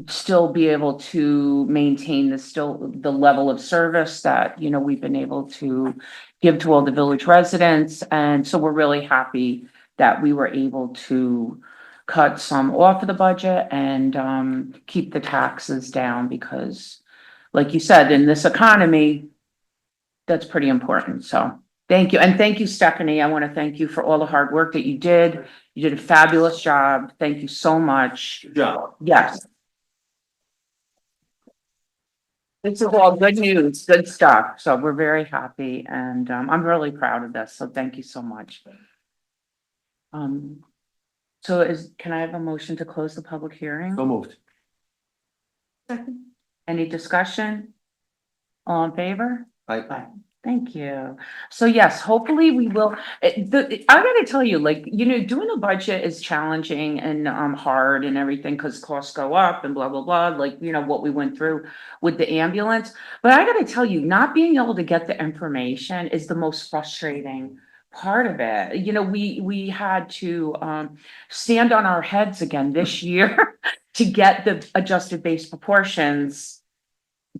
still be able to maintain the level of service that, you know, we've been able to give to all the village residents. And so we're really happy that we were able to cut some off of the budget and keep the taxes down, because like you said, in this economy, that's pretty important. So thank you. And thank you, Stephanie. I want to thank you for all the hard work that you did. You did a fabulous job. Thank you so much. Good job. Yes. This is all good news, good stuff. So we're very happy and I'm really proud of this. So thank you so much. Can I have a motion to close the public hearing? So moved. Any discussion? All in favor? Aye. Thank you. So yes, hopefully we will, I gotta tell you, like, you know, doing a budget is challenging and hard and everything, because costs go up and blah, blah, blah, like, you know, what we went through with the ambulance. But I gotta tell you, not being able to get the information is the most frustrating part of it. You know, we had to stand on our heads again this year to get the adjusted base proportions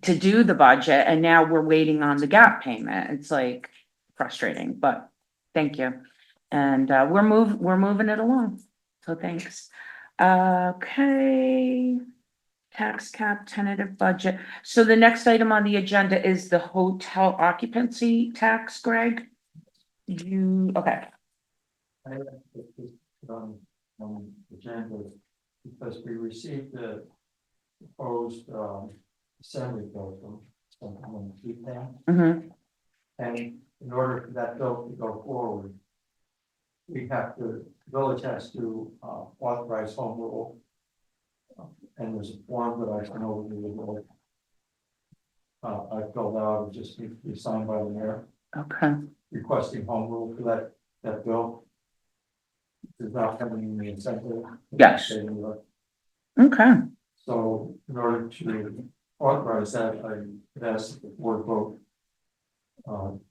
to do the budget, and now we're waiting on the gap payment. It's like frustrating, but thank you. And we're moving it along. So thanks. Okay. tax cap tentative budget. So the next item on the agenda is the hotel occupancy tax, Greg? Okay, I have to put this on the agenda because we received the proposed, assembly bill from someone in Japan. mhm, And in order for that bill to go forward, we have to, village has to, authorize home rule. And there's a form that I sent over to the village. I filled out, it just needs to be signed by the mayor, okay, requesting home rule for that bill. Is not coming in the incentive. Yes. okay, So in order to authorize that, I would ask the board vote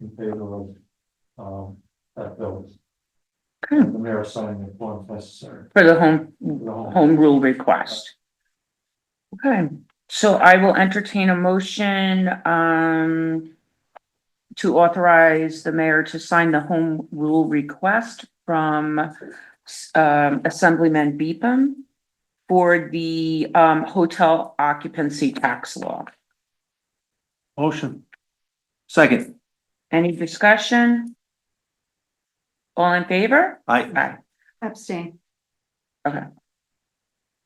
in favor of that bill. Okay. And the mayor signing the form necessary. for the home, For the home rule request. Okay, so I will entertain a motion, to authorize the mayor to sign the home rule request from, Assemblyman Beetham for the, hotel occupancy tax law. Motion. Second, Any discussion? All in favor? I, Aye. Abstain. Okay.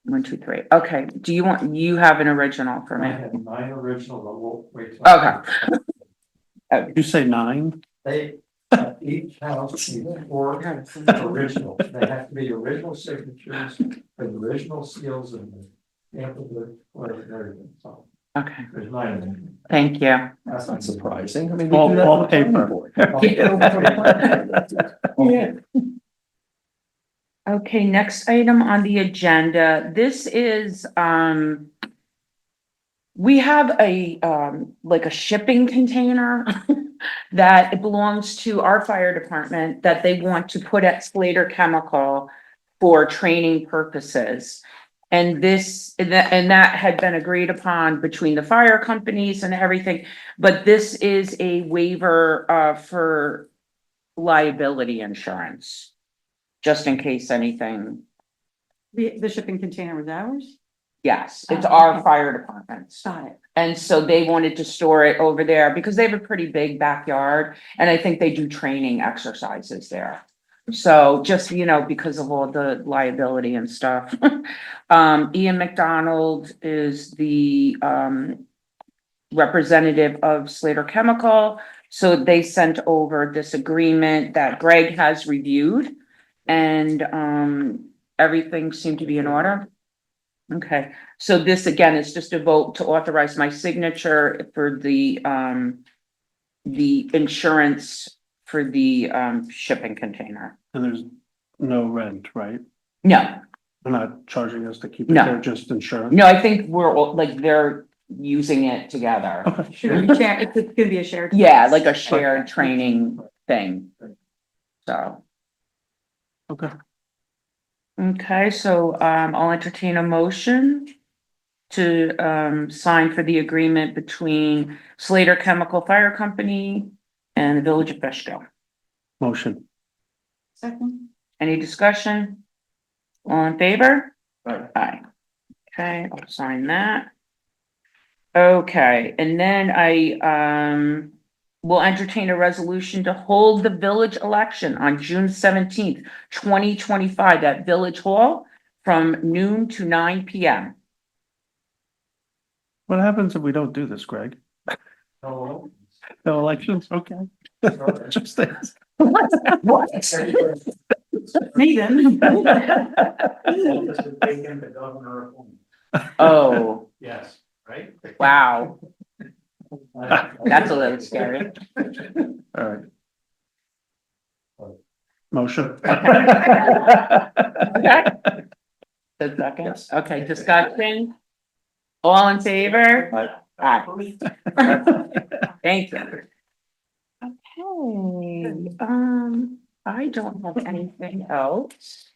1, 2, 3. Okay, do you have an original for I me? have 9 original, but we'll wait. till- Okay. Did you say 9? They, each house needs 4 original, they have to be original signatures, with original seals and the stamp of the, everything, so Okay, there's 9 of them. thank you. that's not surprising. I mean, we All- do that all with the planning paper. board. Yeah. Okay, next item on the agenda, this is, we have a, like a shipping container that it belongs to our fire department that they want to put at Slater Chemical for training purposes. And that had been agreed upon between the fire companies and everything, but this is a waiver, for liability insurance. Just in case anything, The shipping container was ours? yes, it's Oh, our okay. fire departments. Got it. And so they wanted to store it over there because they have a pretty big backyard and I think they do training exercises there. So just, because of all the liability and stuff. Ian McDonald is the, representative of Slater Chemical. So they sent over this agreement that Greg has reviewed. And, everything seemed to be in order. Okay, so this again is just a vote to authorize my signature for the insurance for the, shipping container. And there's no rent, right? No, They're not charging us to keep it No. there, just insurance? no, I think we're all, like, they're using it together. Okay. It's gonna be a shared. Yeah, like a shared training thing. So. Okay. Okay, so, I'll entertain a motion to, sign for the agreement between Slater Chemical Fire Company and the Village of Fishkill. Motion. Second. Any discussion? All in favor? Aye. Aye. Okay, I'll sign that. Okay, and then I, will entertain a resolution to hold the village election on June 17th, 2025 at Village Hall from noon to 9 p.m. What happens if we don't do this, Greg? Oh, No elections? Okay. well. Just this. What? Me then. This is taken the governor of. Oh, Yes, right? wow, that's a little scary. All right. Motion. Okay. The second, Yes. okay, discussion. All in favor? Aye. Thank you. Okay, I don't have anything else.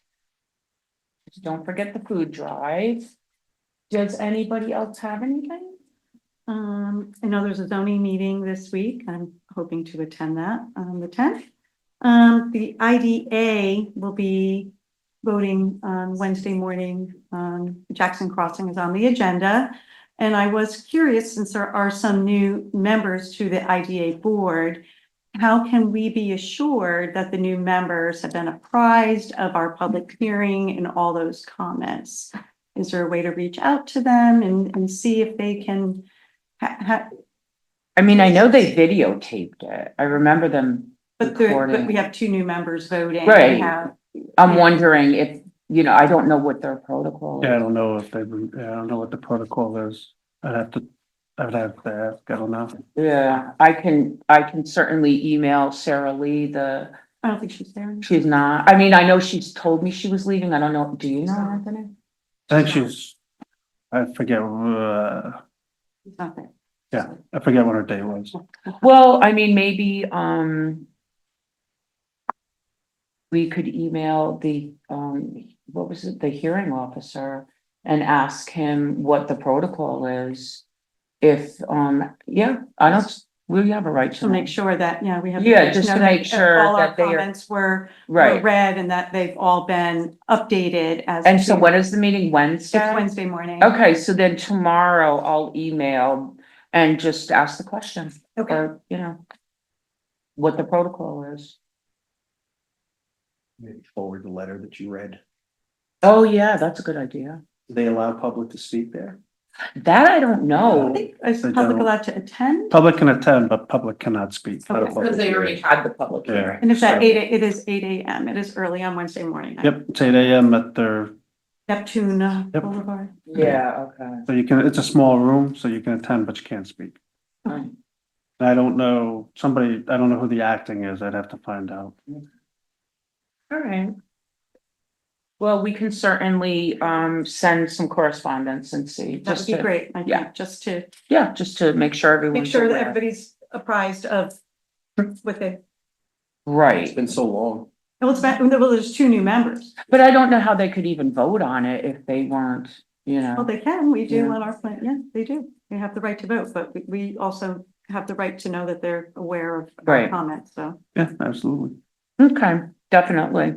Just don't forget the food drive. Does anybody else have anything? I know there's a zoning meeting this week. I'm hoping to attend that on the 10th. The IDA will be voting on Wednesday morning. Jackson Crossing is on the agenda. And I was curious, since there are some new members to the IDA board, how can we be assured that the new members have been apprised of our public hearing and all those comments? Is there a way to reach out to them and see if they can I mean, I know they videotaped it. I remember them but recording. we have two new members voting. Right. We have, I'm wondering if, I don't know what their protocol Yeah, I is. don't know if they've, I don't know what the protocol is. I would have to ask, I don't know. Yeah, I can certainly email Sarah Lee, I don't think she's there. she's not, I mean, I know she's told me she was leaving. I don't know, do you know, Anthony? I think I forget, She's not there. yeah, I forget what her date was. Well, I mean, maybe, we could email the, what was it, the hearing officer and ask him what the protocol is. If, yeah, I don't, we have a right to To make know. sure that, yeah, we have. Yeah, just to know make sure all our that they are- comments were Right, read and that they've all been updated as. and so to- when is the meeting, It's Wednesday? Wednesday morning. Okay, so then tomorrow I'll email and just ask the question, Okay. or, what the protocol is. Maybe forward the letter that you read. Oh, yeah, that's a good idea. Do they allow public to speak there? That I don't I know, think, is They the public don't. allowed to attend? Public can attend, but public cannot speak. Okay. because they already had the public Yeah. hearing. And it's at it is 8 a.m. It is early on Wednesday morning. Yep, it's 8 a.m. at their, Neptune Yep. Boulevard. Yeah, okay. so it's a small room, so you can attend, but you can't speak. Fine. I don't know, I don't know who the acting is. I'd have to find out. All right. Well, we can certainly send some correspondence and see. That would just be to- great, I yeah. think, just to Yeah, just to make sure make everyone's sure that aware. everybody's apprised of what they, It's Right, been so long. well, there's two new members. but I don't know how they could even vote on it if they weren't, Well, they can, we do Yeah. on our plan, yeah, they do. They have the right to vote, but we also have the right to know that they're aware of our Right. comments, so. Yeah, absolutely. Okay, definitely.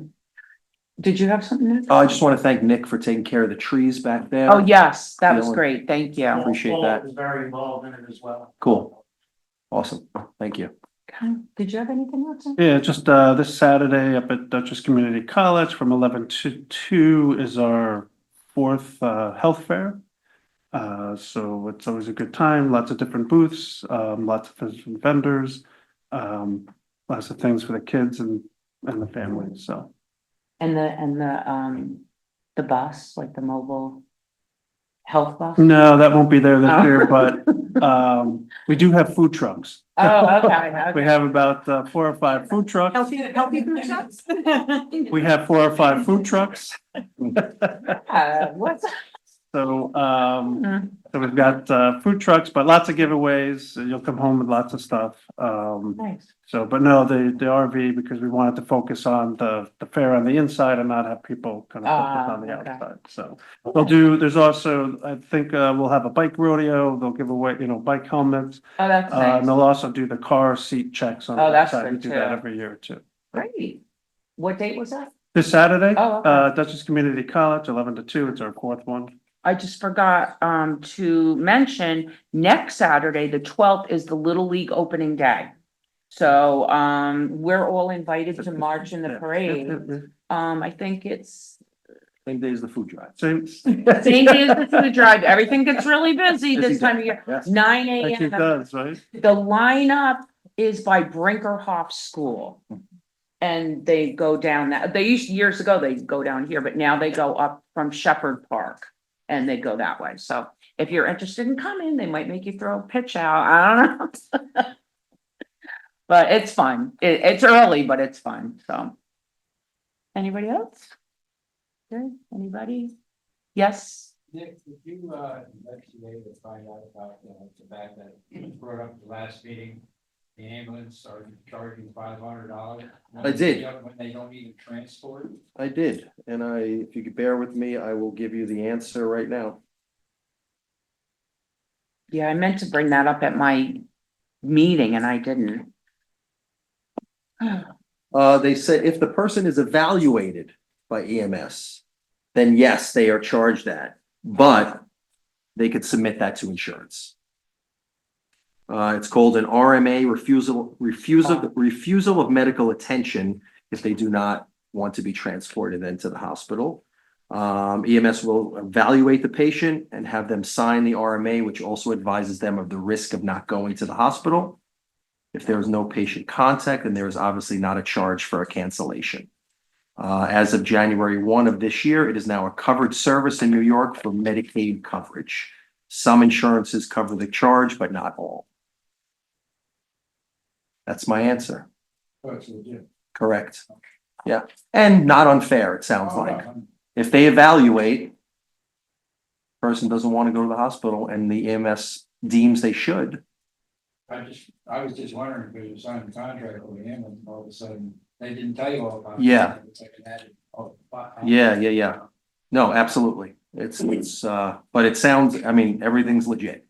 Did you have something? Nick? I just want to thank Nick for taking care of the trees back there. Oh, yes, that was Feeling- great. Thank you. Appreciate that. Was very involved in it as well. Cool. Awesome. Thank you. Okay. Did you have anything else? Yeah, just this Saturday up at Dutchess Community College from 11 to 2 is our fourth health fair. So it's always a good time, lots of different booths, lots of different vendors, lots of things for the kids and the families, so. And the bus, like the mobile health bus? No, that won't be there this Oh. year, but we do have food trucks. Oh, okay. We have about 4 or 5 food trucks. Healthy food shops? We have 4 or 5 food trucks. What's? So, Mm. so we've got food trucks, but lots of giveaways. You'll come home with lots of stuff. Nice. So, but no, the RV, because we wanted to focus on the fair on the inside and not have people kind of focus on the okay. outside. So there's also, I think, we'll have a bike rodeo. They'll give away, bike helmets. Oh, that's And nice. they'll also do the car seat checks on the Oh, that's outside. We good do that too. every year too. Great. What date was that? This Saturday, Oh, okay. Dutchess Community College, 11 to 2. It's our 4th one. I just forgot to mention, next Saturday, the 12th, is the Little League opening day. So we're all invited to march in the parade. I think it's Same day as the food drive. Same, same day as the food drive. Everything gets really busy this time of year. Yes. 9 actually a.m. does, right? The lineup is by Brinkerhoff School. And they go down that, they used, years ago, they go down here, but now they go up from Shepherd Park. And they go that way. So if you're interested in coming, they might make you throw a pitch out. I don't know. But it's fun. It's early, but it's fun. So. Anybody else? Good. Anybody? Yes. Nick, did you investigate or find out about the fact that was brought up at the last meeting? The ambulance are charging $500. I did. When they don't need to transport? I did, and if you could bear with me, I will give you the answer right now. Yeah, I meant to bring that up at my meeting and I didn't. They said if the person is evaluated by EMS, then yes, they are charged that, but they could submit that to insurance. It's called an RMA refusal of medical attention if they do not want to be transported into the hospital. EMS will evaluate the patient and have them sign the RMA, which also advises them of the risk of not going to the hospital. If there is no patient contact, then there is obviously not a charge for a cancellation. As of January 1 of this year, it is now a covered service in New York for Medicaid coverage. Some insurances cover the charge, but not all. That's my answer. Correct. Yeah, and not unfair, it sounds like. If they evaluate, person doesn't want to go to the hospital and the EMS deems they should. I was just wondering, because you signed a contract with him and all of a sudden, they didn't tell you all about it. Yeah. It's like an added, Yeah. No, absolutely. It's, but it sounds, I mean, everything's legit.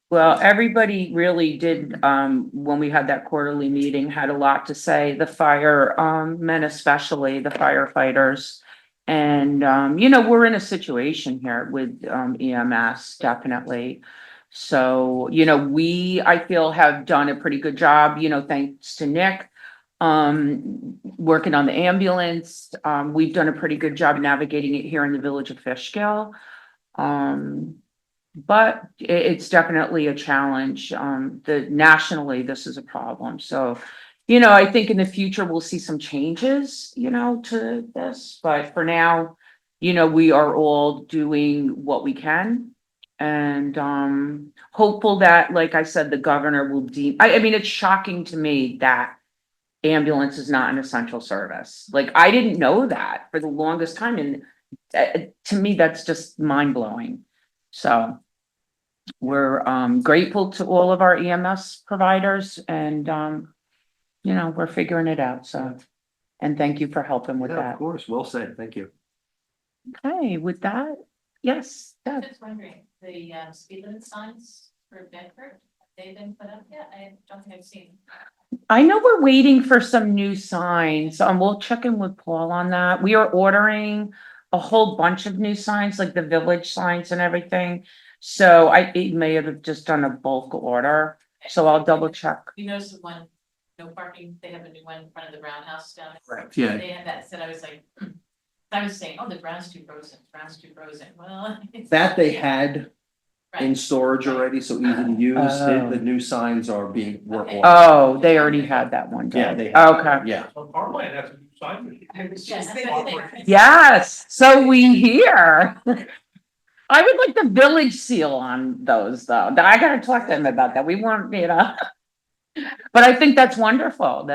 Well, everybody really did, when we had that quarterly meeting, had a lot to say, the fire, men especially, the firefighters. And, we're in a situation here with, EMS, definitely. So, I feel have done a pretty good job, thanks to Nick. Working on the ambulance, we've done a pretty good job navigating it here in the village of Fishkill. But it's definitely a challenge. Nationally, this is a problem. So, I think in the future we'll see some changes, to this. But for now, we are all doing what we can. And hopeful that, like I said, the governor will deem, I mean, it's shocking to me that ambulance is not an essential service. Like, I didn't know that for the longest time. And to me, that's just mind blowing. So we're grateful to all of our EMS providers and, we're figuring it out. So, and thank you for helping with Yeah, that. of course. Well said. Thank you. Okay, with that, yes, Deb. Just wondering, the speed limit signs for Bedford, have they been put up yet? I don't think I've seen. I know we're waiting for some new signs. We'll check in with Paul on that. We are ordering a whole bunch of new signs, like the village signs and everything. So it may have just done a bulk order. So I'll double check. You noticed the one, no parking, they have a new one in front of the Brown House down there. Correct. Yeah. They had that said, I was like, I was saying, oh, the ground's too frozen, well. That they had in Right. storage already, so easy to use. Oh. The new signs are were Okay. ordered. Oh, they already had that one. done. Yeah, they have. Okay. Yeah. So Carmine has a new sign machine. I was just thinking. Yes, so we hear. I would like the village seal on those, though. I gotta talk to them about that. We want, But I think that's wonderful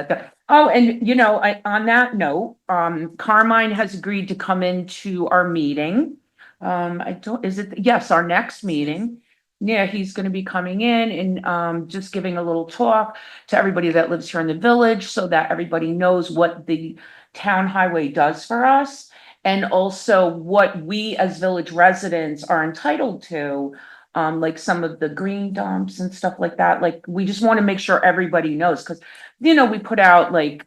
and on that note, Carmine has agreed to come into our meeting. Yes, our next meeting. Yeah, he's gonna be coming in and just giving a little talk to everybody that lives here in the village so that everybody knows what the town highway does for us. And also what we as village residents are entitled to. Like some of the green dumps and stuff like that. Like, we just want to make sure everybody knows, because, we put out like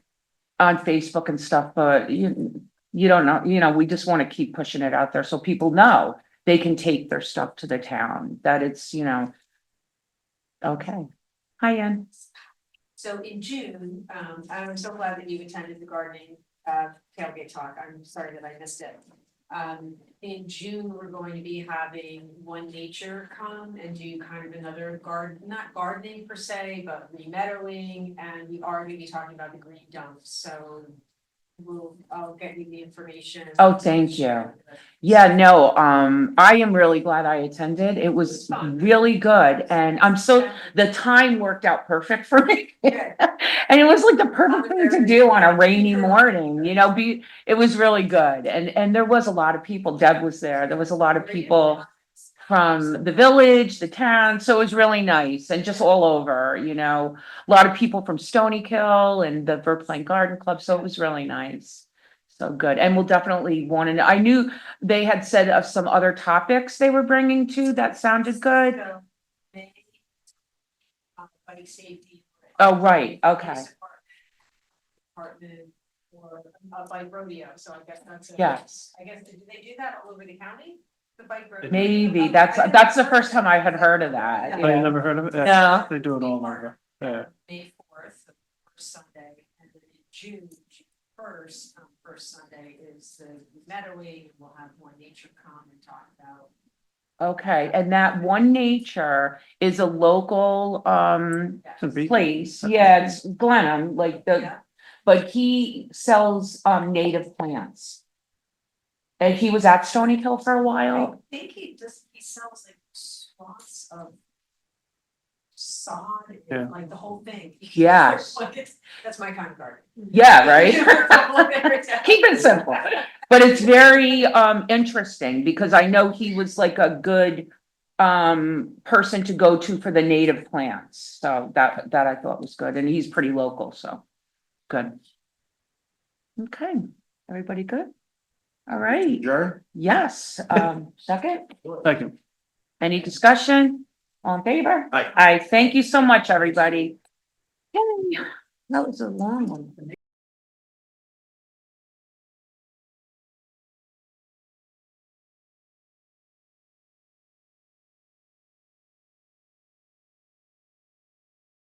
on Facebook and stuff, but you don't know, we just want to keep pushing it out there so people know they can take their stuff to the town, that it's, okay. Hi, Ann. So in June, I'm so glad that you attended the gardening tailgate talk. I'm sorry that I missed it. In June, we're going to be having One Nature come and do kind of another not gardening per se, but remeadowing, and we are going to be talking about the green dumps. So I'll get you the information. Oh, thank you. Yeah, no, I am really glad I attended. It was really good, and the time worked out perfect for me. And it was like the perfect thing to do on a rainy morning, it was really good. And there was a lot of people. Deb was there. There was a lot of people from the village, the town. So it was really nice, and just all over, a lot of people from Stony Kill and the Verplank Garden Club. So it was really nice. So good. And we'll definitely want to know. I knew they had said of some other topics they were bringing too. That sounded good. So, bike safety. Oh, right. Okay. Department, for a bike rodeo, so I guess that's. Yes, I guess, do they do that all over the county? The bike rodeo? maybe. I That's never the heard first of time I had it. heard of that. Oh, you Yeah. never heard of it? No. They do it all over. Yeah. May 4th, the first Sunday, and then in June 1st, first Sunday is the meadowing, and we'll have more nature come and talk about. Okay, and that One Nature is a local, It's a beach. place. Yeah, it's Glenham, like Yeah. but he sells, native plants. And he was at Stony Hill for a I while. think he sells like swaths of sod, Yeah. like the whole thing. Yes. That's my kind of garden. Yeah, right? Keep it simple. But it's very, interesting because I know he was like a good, person to go to for the native plants. So that I thought was good. And he's pretty local, so good. Okay, everybody good? All right, Adjourn? yes, second, Second. any discussion? All in favor? Aye. Aye, thank you so much, everybody. Yay, that was a long one.